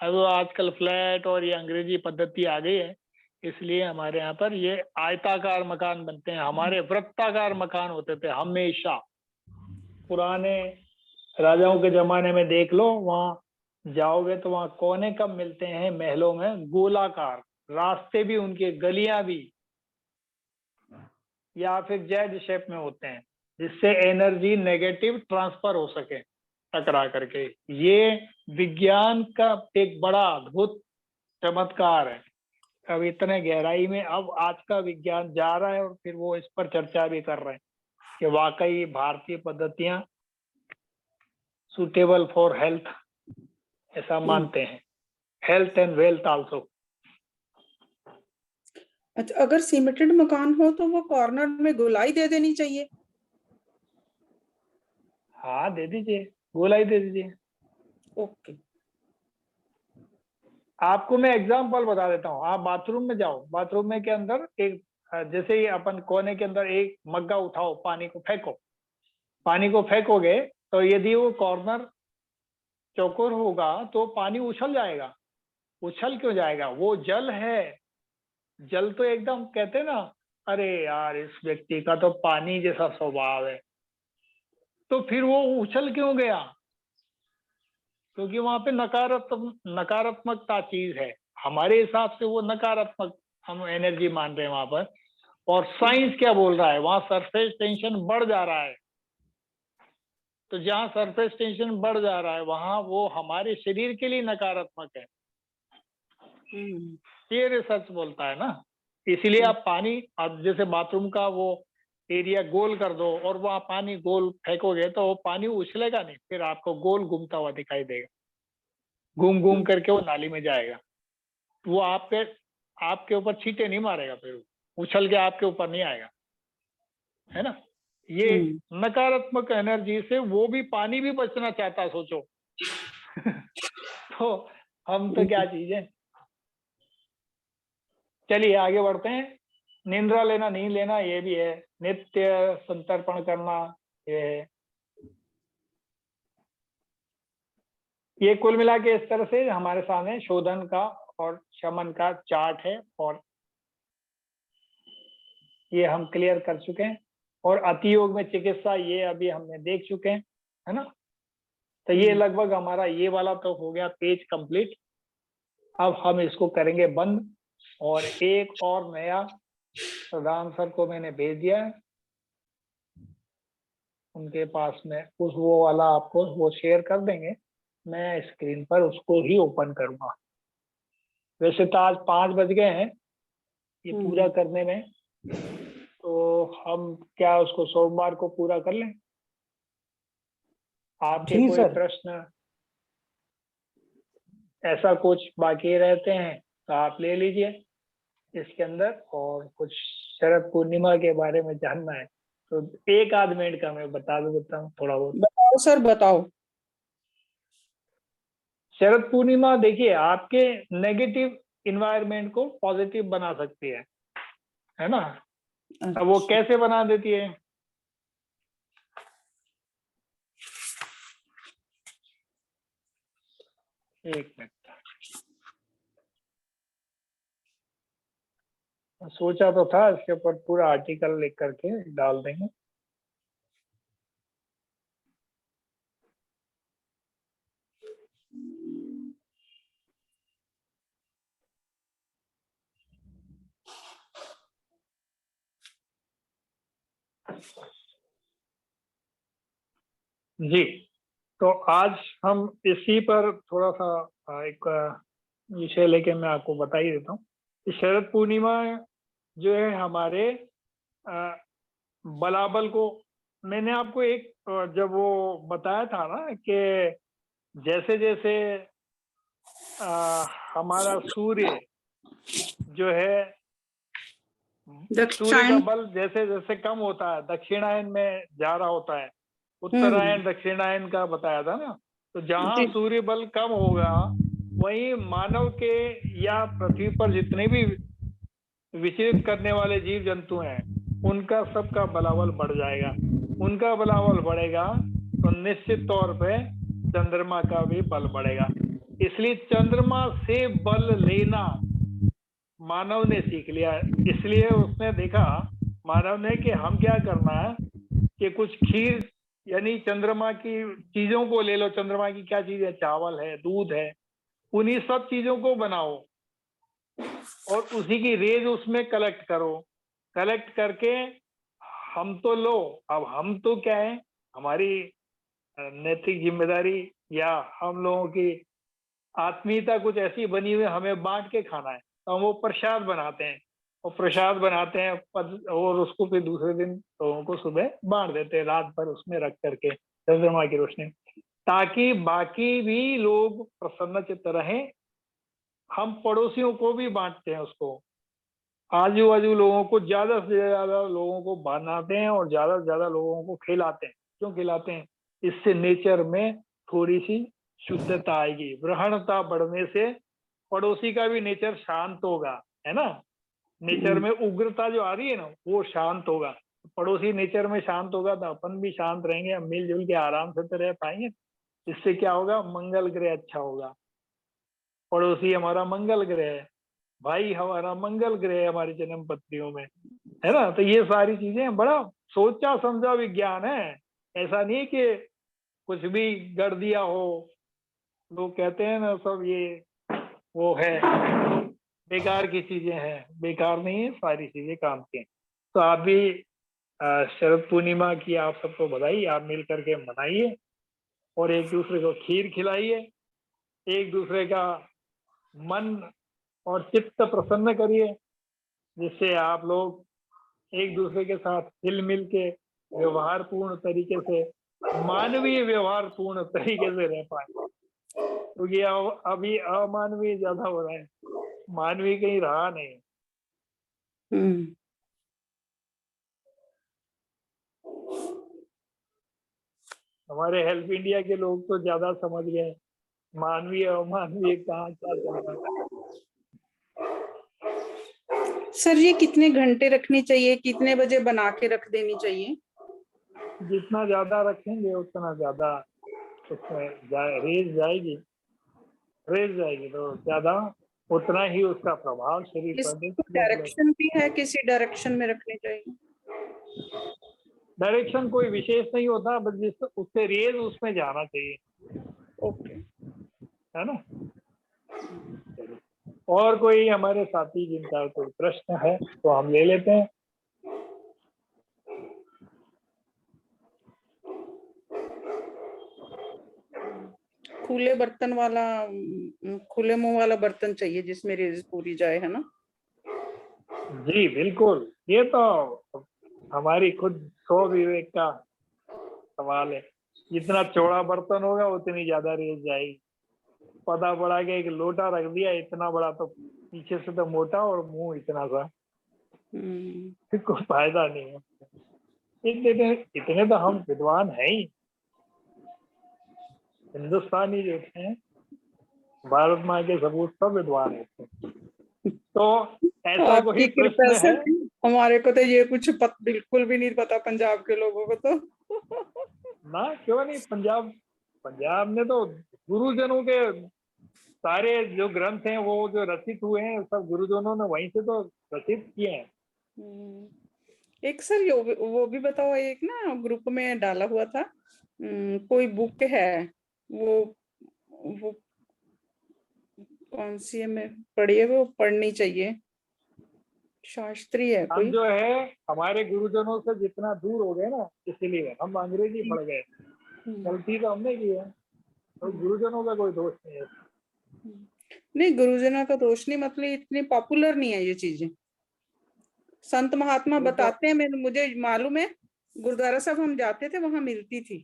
अब आजकल फ्लैट और ये अंग्रेजी पद्धति आ गई है, इसलिए हमारे यहाँ पर ये आयताकार मकान बनते हैं। हमारे वृत्ताकार मकान होते थे हमेशा। पुराने राजाओं के जमाने में देख लो, वहां जाओगे तो वहां कोने कब मिलते हैं महलों में, गोलाकार रास्ते भी, उनके गलियां भी, या फिर जेड शेप में होते हैं, जिससे एनर्जी नेगेटिव ट्रांसफर हो सके टकरा करके। ये विज्ञान का एक बड़ा अद्भुत चमत्कार है। अब इतने गहराई में अब आज का विज्ञान जा रहा है और फिर वो इस पर चर्चा भी कर रहे हैं कि वाकई भारतीय पद्धतियां सुटेबल फॉर हेल्थ, ऐसा मानते हैं। Health and wealth also. अच्छा, अगर सीमेंटेड मकान हो तो वो कॉर्नर में गोलाई दे देनी चाहिए? हाँ दे दीजिए, गोलाई दे दीजिए। ओके। आपको मैं एग्जाम्पल बता देता हूँ। आप बाथरूम में जाओ, बाथरूम में के अंदर एक जैसे ही अपन कोने के अंदर एक मग्गा उठाओ, पानी को फेंको, पानी को फेंकोगे तो यदि वो कॉर्नर चौकोर होगा तो पानी उछल जाएगा। उछल क्यों जाएगा? वो जल है। जल तो एकदम कहते हैं ना, अरे यार इस व्यक्ति का तो पानी जैसा स्वभाव है, तो फिर वो उछल क्यों गया? क्योंकि वहां पे नकारात्मकता चीज है। हमारे हिसाब से वो नकारात्मक हम एनर्जी मान रहे हैं वहां पर। और साइंस क्या बोल रहा है? वहां सरफेस टेंशन बढ़ जा रहा है। तो जहां सरफेस टेंशन बढ़ जा रहा है वहां वो हमारे शरीर के लिए नकारात्मक है। ये रिसर्च बोलता है ना। इसलिए आप पानी, अब जैसे बाथरूम का वो एरिया गोल कर दो और वहां पानी गोल फेंकोगे तो वो पानी उछलेगा नहीं, फिर आपको गोल घूमता हुआ दिखाई देगा। घूम घूम करके वो नाली में जाएगा। वो आपके ऊपर छींटे नहीं मारेगा, फिर उछल के आपके ऊपर नहीं आएगा, है ना। ये नकारात्मक एनर्जी से वो भी पानी भी बचना चाहता, सोचो। तो हम तो क्या चीज है। चलिए आगे बढ़ते हैं। निंद्रा लेना नहीं लेना ये भी है, नित्य संतर्पण करना ये है। ये कुल मिला के इस तरह से हमारे सामने शोधन का और शमन का चार्ट है, और ये हम क्लियर कर चुके हैं। और अतियोग में चिकित्सा ये अभी हमने देख चुके हैं, है ना। तो ये लगभग हमारा ये वाला तो हो गया पेज कंप्लीट। अब हम इसको करेंगे बंद। और एक और नया प्रधान सर को मैंने भेज दिया है, उनके पास में उस वो वाला आपको वो शेयर कर देंगे। मैं स्क्रीन पर उसको ही ओपन करूंगा। वैसे तो आज 5 बज गए हैं ये पूरा करने में, तो हम क्या उसको सोमवार को पूरा कर लें? आपके जी कोई सर। प्रश्न ऐसा कुछ बाकी रहते हैं तो आप ले लीजिए इसके अंदर। और कुछ शरद पूर्णिमा के बारे में जानना है तो 1 आध मिनट का मैं बता देता हूँ थोड़ा बहुत। बताओ सर बताओ। शरद पूर्णिमा देखिए आपके नेगेटिव इन्वायरमेंट को पॉजिटिव बना सकती है ना। अब वो कैसे बना देती है? एक मिनट, सोचा तो था इसके ऊपर पूरा आर्टिकल लिख करके डाल देंगे। जी, तो आज हम इसी पर थोड़ा सा एक विषय लेके मैं आपको बता ही देता हूँ। शरद पूर्णिमा जो है हमारे बलाबल को, मैंने आपको एक जब वो बताया था ना कि जैसे जैसे हमारा सूर्य जो है, सूर्य का बल जैसे जैसे कम होता है दक्षिणायन में जा रहा होता है, उत्तरायण दक्षिणायन का बताया था ना। तो जहां सूर्य बल कम होगा वहीं मानव के या पृथ्वी पर जितने भी विचरित करने वाले जीव जंतु हैं उनका सबका बलाबल बढ़ जाएगा। उनका बलाबल बढ़ेगा तो निश्चित तौर पे चंद्रमा का भी बल बढ़ेगा। इसलिए चंद्रमा से बल लेना मानव ने सीख लिया। इसलिए उसने देखा मानव ने कि हम क्या करना है कि कुछ खीर यानी चंद्रमा की चीजों को ले लो। चंद्रमा की क्या चीज है? चावल है, दूध है, उन्हीं सब चीजों को बनाओ और उसी की रेज उसमें कलेक्ट करो। कलेक्ट करके हम तो लो, अब हम तो क्या है, हमारी नैतिक जिम्मेदारी या हम लोगों की आत्मीयता कुछ ऐसी बनी हुई हमें बांट के खाना है। तो हम वो प्रसाद बनाते हैं और प्रसाद बनाते हैं और उसको फिर दूसरे दिन लोगों को सुबह बांट देते हैं, रात भर उसमें रख करके चंद्रमा की रोशनी, ताकि बाकी भी लोग प्रसन्नचित्त रहें। हम पड़ोसियों को भी बांटते हैं उसको, आजू बाजू लोगों को ज्यादा से ज्यादा लोगों को बनाते हैं और ज्यादा से ज्यादा लोगों को खिलाते हैं। क्यों खिलाते हैं? इससे नेचर में थोड़ी सी शुद्धता आएगी। ग्रहणता बढ़ने से पड़ोसी का भी नेचर शांत होगा, है ना। नेचर में उग्रता जो आ रही है ना, वो शांत होगा। पड़ोसी नेचर में शांत होगा तो अपन भी शांत रहेंगे, हम मिलजुल के आराम से तो रह पाएंगे। इससे क्या होगा, मंगल ग्रह अच्छा होगा। पड़ोसी हमारा मंगल ग्रह है, भाई हमारा मंगल ग्रह है हमारी जन्म पत्रियों में, है ना। तो ये सारी चीजें बड़ा सोचा समझा विज्ञान है। ऐसा नहीं है कि कुछ भी गढ़ दिया हो। लोग कहते हैं ना सब ये वो है, बेकार की चीजें हैं। बेकार नहीं है, सारी चीजें काम की हैं। तो आप भी शरद पूर्णिमा की आप सबको बधाई। आप मिल करके मनाइए और एक दूसरे को खीर खिलाइए, एक दूसरे का मन और चित्त प्रसन्न करिए, जिससे आप लोग एक दूसरे के साथ हिल मिल के व्यवहार पूर्ण तरीके से, मानवीय व्यवहार पूर्ण तरीके से रह पाए। तो ये अभी अमानवीय ज्यादा हो रहा है, मानवीय कहीं रहा नहीं। हमारे हेल्प इंडिया के लोग तो ज्यादा समझ गए मानवीय अमानवीय कहाँ क्या चल रहा है। सर ये कितने घंटे रखनी चाहिए, कितने बजे बना के रख देनी चाहिए? जितना ज्यादा रखेंगे उतना ज्यादा उसमें रेज जाएगी तो ज्यादा उतना ही उसका प्रभाव शरीर पर। डायरेक्शन भी है, किसी डायरेक्शन में रखनी चाहिए? डायरेक्शन कोई विशेष नहीं होता, बस जिस उससे रेज उसमें जाना चाहिए। ओके, है ना। और कोई हमारे साथी जिनका कोई प्रश्न है तो हम ले लेते हैं। खुले बर्तन वाला, खुले मुंह वाला बर्तन चाहिए जिसमें रेज पूरी जाए, है ना? जी बिल्कुल, ये तो हमारी खुद स्व विवेक का सवाल है। जितना चौड़ा बर्तन होगा उतनी ज्यादा रेज जाएगी। पता पड़ा कि एक लोटा रख दिया इतना बड़ा, तो पीछे से तो मोटा और मुंह इतना सा, कोई फायदा नहीं है। इतने तो हम विद्वान हैं ही, हिंदुस्तानी जो थे, भारत माँ के सबूत सब विद्वान होते हैं। तो ऐसा कोई प्रश्न है? हमारे को तो ये कुछ बिल्कुल भी नहीं पता, पंजाब के लोगों को तो ना क्यों नहीं। पंजाब में तो गुरुजनों के सारे जो ग्रंथ हैं वो जो रचित हुए हैं सब गुरुजनों ने वहीं से तो रचित किए हैं। एक सर वो भी बताओ, एक ना ग्रुप में डाला हुआ था, कोई बुक है वो कौन सी है, मैं पढ़ी है, वो पढ़नी चाहिए, शास्त्री है कोई। हम जो है हमारे गुरुजनों से जितना दूर हो गए ना, इसीलिए हम अंग्रेजी पढ़ गए। गलती तो हमने की है, तो गुरुजनों का कोई दोष नहीं है। नहीं, गुरुजनों का दोष नहीं, मतलब इतनी पॉपुलर नहीं है ये चीजें। संत महात्मा बताते हैं, मुझे मालूम है, गुरुद्वारा साहब हम जाते थे, वहां मिलती थी।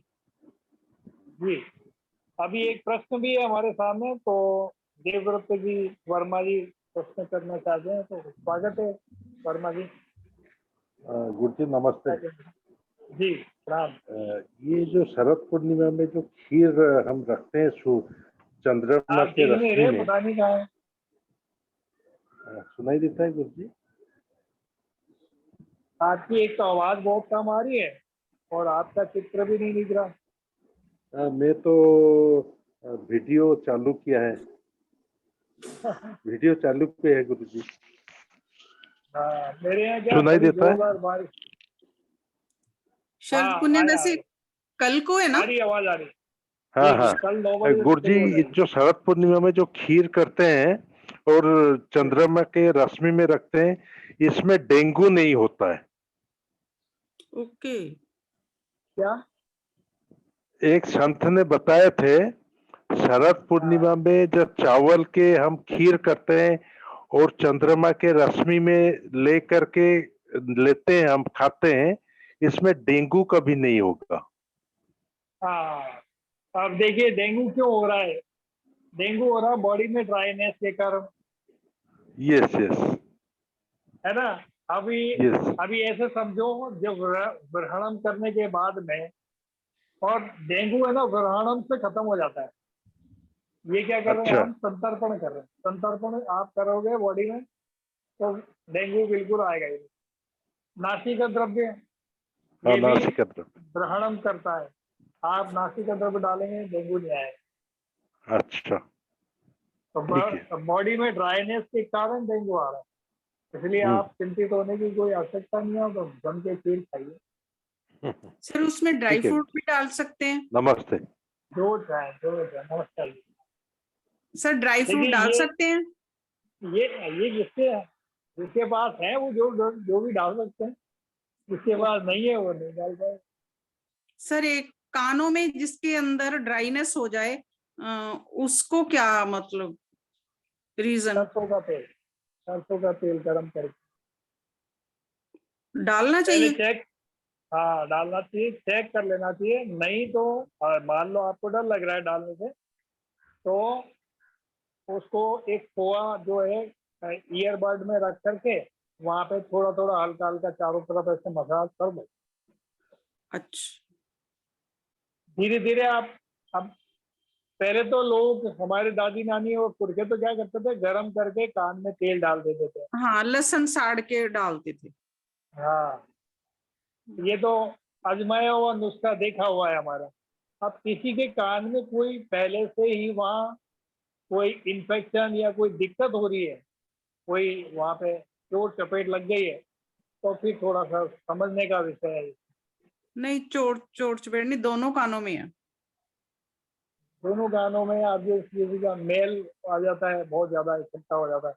जी, अभी एक प्रश्न भी है हमारे सामने, तो देवव्रत जी वर्मा जी प्रश्न करना चाहते हैं, तो स्वागत है वर्मा जी। गुरु जी नमस्ते जी, प्रणाम। ये जो शरद पूर्णिमा में जो खीर हम रखते हैं चंद्रमा के रश्मि में, पता नहीं कहाँ है। सुनाई देता है गुरु जी? आपकी एक तो आवाज बहुत कम आ रही है और आपका चित्र भी नहीं दिख रहा। मैं तो वीडियो चालू किया है। वीडियो चालू पे है गुरु जी। मेरे यहाँ क्या सुनाई देता है? बारिश। शरद पूर्णिमा से कल को है ना? आवाज आ रही। हाँ हाँ कल 9 बजे गुरु जी, जो शरद पूर्णिमा में जो खीर करते हैं और चंद्रमा के रश्मि में रखते हैं, इसमें डेंगू नहीं होता है। ओके। क्या? एक संत ने बताए थे, शरद पूर्णिमा में जब चावल के हम खीर करते हैं और चंद्रमा के रश्मि में ले करके लेते हैं, हम खाते हैं, इसमें डेंगू कभी नहीं होगा। हाँ, अब देखिए डेंगू क्यों हो रहा है। डेंगू हो रहा है बॉडी में ड्राइनेस के कारण। यस यस, है ना। यस। अभी ऐसे समझो, जब ग्रहणम करने के बाद में, और डेंगू है ना ग्रहणम से खत्म हो जाता है। ये क्या कर रहे हैं, अच्छा। हम संतर्पण कर रहे हैं। संतर्पण आप करोगे बॉडी में तो डेंगू बिल्कुल आएगा ही नहीं। नासिका द्रव्य हाँ, ये भी नासिका द्रव्य। ग्रहणम करता है, आप नासिका द्रव्य डालेंगे डेंगू नहीं आएगा। अच्छा, तो ठीक है। बॉडी में ड्राइनेस के कारण डेंगू आ रहा है, इसलिए आप चिंतित होने की कोई आवश्यकता नहीं है। तो जम के खीर खाइए। सर उसमें ड्राई ठीक है। फ्रूट भी डाल सकते हैं? नमस्ते। जो चाहे नमस्कार। सर ड्राई फ्रूट देखिए, डाल सकते हैं? ये जिसके पास है वो जो भी डाल सकते हैं, जिसके पास नहीं है वो नहीं डाल पाए। सर एक कानों में जिसके अंदर ड्राइनेस हो जाए उसको क्या मतलब रीजन? सरसों का तेल गरम करके डालना पहले चाहिए? चेक, हाँ डालना चाहिए, चेक कर लेना चाहिए। नहीं तो मान लो आपको डर लग रहा है डालने से, तो उसको एक पोआ जो है ईयरबड में रख करके वहां पे थोड़ा थोड़ा हल्का हल्का चारों तरफ ऐसे मसाज कर दो। अच्छा, धीरे धीरे आप, अब पहले तो लोग, हमारे दादी नानी और पुरखे तो क्या करते थे, गरम करके कान में तेल डाल देते थे। हाँ लहसुन साड़ के डालते थे। हाँ, ये तो आजमाया हुआ नुस्खा देखा हुआ है हमारा। अब किसी के कान में कोई पहले से ही वहाँ कोई इन्फेक्शन या कोई दिक्कत हो रही है, कोई वहाँ पे चोट चपेट लग गई है, तो फिर थोड़ा सा समझने का विषय है। नहीं चोट चपेट नहीं, दोनों कानों में है। दोनों कानों में आप जो किसी का मेल आ जाता है, बहुत ज्यादा इकट्ठा हो जाता है,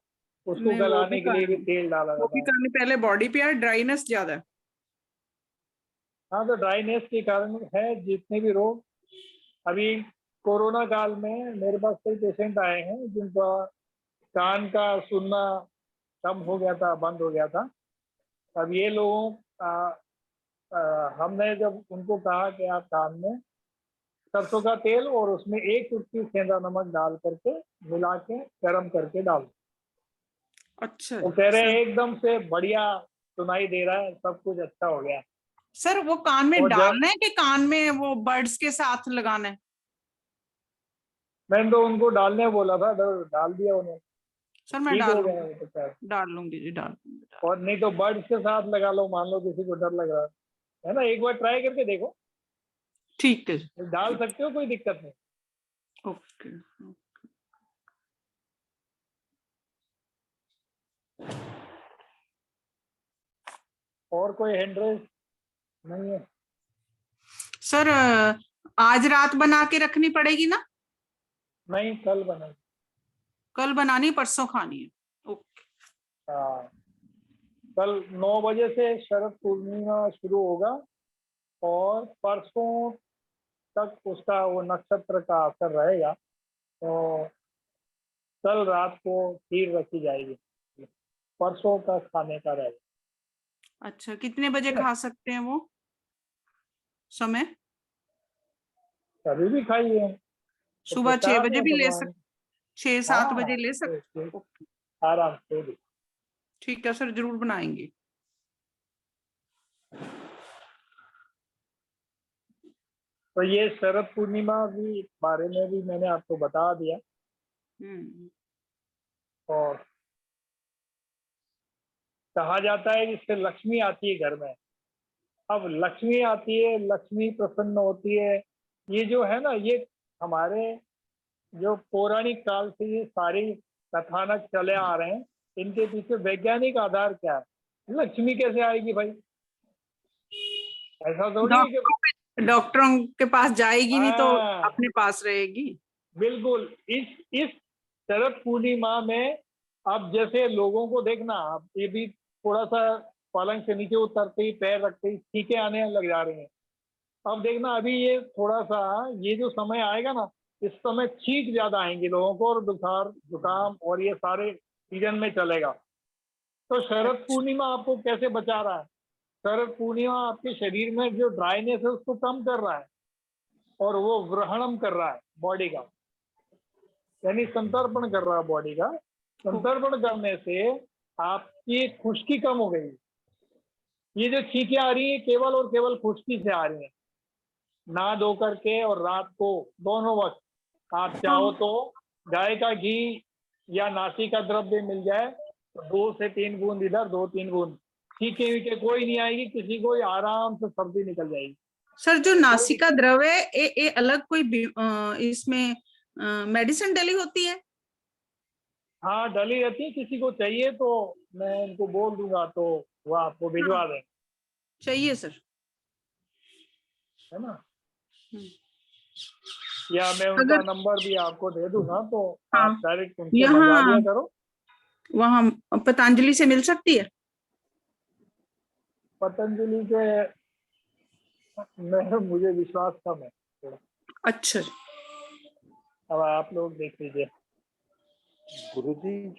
उसको नहीं, वो गलाने के लिए भी तेल डाला वो जाता भी है। करने पहले बॉडी पे है, ड्राइनेस ज्यादा है। हाँ, तो ड्राइनेस के कारण है जितने भी रोग। अभी कोरोना काल में मेरे पास कई पेशेंट आए हैं जिनका कान का सुनना कम हो गया था, बंद हो गया था। अब ये लोगों हमने जब उनको कहा कि आप कान में सरसों का तेल और उसमें 1 चुटकी सेंधा नमक डाल करके मिला के गर्म करके डालो, अच्छा वो कह रहे हैं सर, एकदम से बढ़िया सुनाई दे रहा है, सब कुछ अच्छा हो गया। सर वो कान में और जब डालना है कि कान में वो बर्ड्स के साथ लगाना है? मैंने तो उनको डालने बोला था, डाल दिया उन्हें, सर मैं ठीक डाल हो गया लूंगी, वो तो खैर। डाल लूंगी जी, डाल लूंगी। और नहीं तो बर्ड्स के साथ लगा लो, मान लो किसी को डर लग रहा है ना, एक बार ट्राई करके देखो, ठीक है जी, डाल सकते हो, कोई दिक्कत नहीं। ओके। और कोई हैंड्रेस नहीं है? सर आज रात बना के रखनी पड़ेगी ना? नहीं, कल बनाए। कल बनानी, परसों खानी है? ओके। हाँ, कल 9 बजे से शरद पूर्णिमा शुरू होगा और परसों तक उसका वो नक्षत्र का असर रहेगा, तो कल रात को खीर रखी जाएगी, परसों का खाने का रहेगा। अच्छा, कितने बजे खा सकते हैं वो समय? कभी भी खाइए, तो सुबह 6 प्रसाद बजे है भी ले भगवान। सकते, 6-7 बजे ले सकते? आराम से भी। ठीक है सर, जरूर बनाएंगे। तो ये शरद पूर्णिमा भी बारे में भी मैंने आपको बता दिया। और कहा जाता है जिससे लक्ष्मी आती है घर में। अब लक्ष्मी आती है, लक्ष्मी प्रसन्न होती है, ये जो है ना, ये हमारे जो पौराणिक काल से ये सारी कथानक चले आ रहे हैं, इनके पीछे वैज्ञानिक आधार क्या है? लक्ष्मी कैसे आएगी भाई? ऐसा थोड़ी है कि डॉक्टरों के पास जाएगी नहीं तो हाँ, अपने पास रहेगी। बिल्कुल। इस शरद पूर्णिमा में अब जैसे लोगों को देखना, अब ये भी थोड़ा सा पलंग से नीचे उतरते ही, पैर रखते ही छींके आने लग जा रही हैं। अब देखना, अभी ये थोड़ा सा, ये जो समय आएगा ना, इस समय छींक ज्यादा आएंगी लोगों को, और बुखार जुकाम और ये सारे सीजन में चलेगा। तो शरद पूर्णिमा आपको कैसे बचा रहा है? शरद पूर्णिमा आपके शरीर में जो ड्राइनेस है उसको कम कर रहा है, और वो ग्रहणम कर रहा है बॉडी का, यानी संतर्पण कर रहा है बॉडी का। संतर्पण करने से आपकी खुश्की कम हो गई। ये जो छींकें आ रही है केवल और केवल खुश्की से आ रही है। नहा धो करके और रात को दोनों वक्त आप चाहो तो गाय का घी या नासी का द्रव्य मिल जाए तो 2 से 3 बूंद इधर, 2-3 बूंद, छींके वीके कोई नहीं आएगी किसी को, आराम से सर्दी निकल जाएगी। सर जो नासिका द्रव है ये अलग कोई इसमें मेडिसिन डली होती है? हाँ डली रहती है, किसी को चाहिए तो मैं उनको बोल दूंगा तो वो आपको भिजवा दें, चाहिए सर, है ना। हम्म। या मैं उनका अगर नंबर भी आपको दे दूंगा तो हाँ, आप डायरेक्ट उनसे मंगा लिया करो। वहाँ पतंजलि से मिल सकती है? पतंजलि के मुझे विश्वास कम है थोड़ा। अच्छा। अब आप लोग देख लीजिए। गुरुजी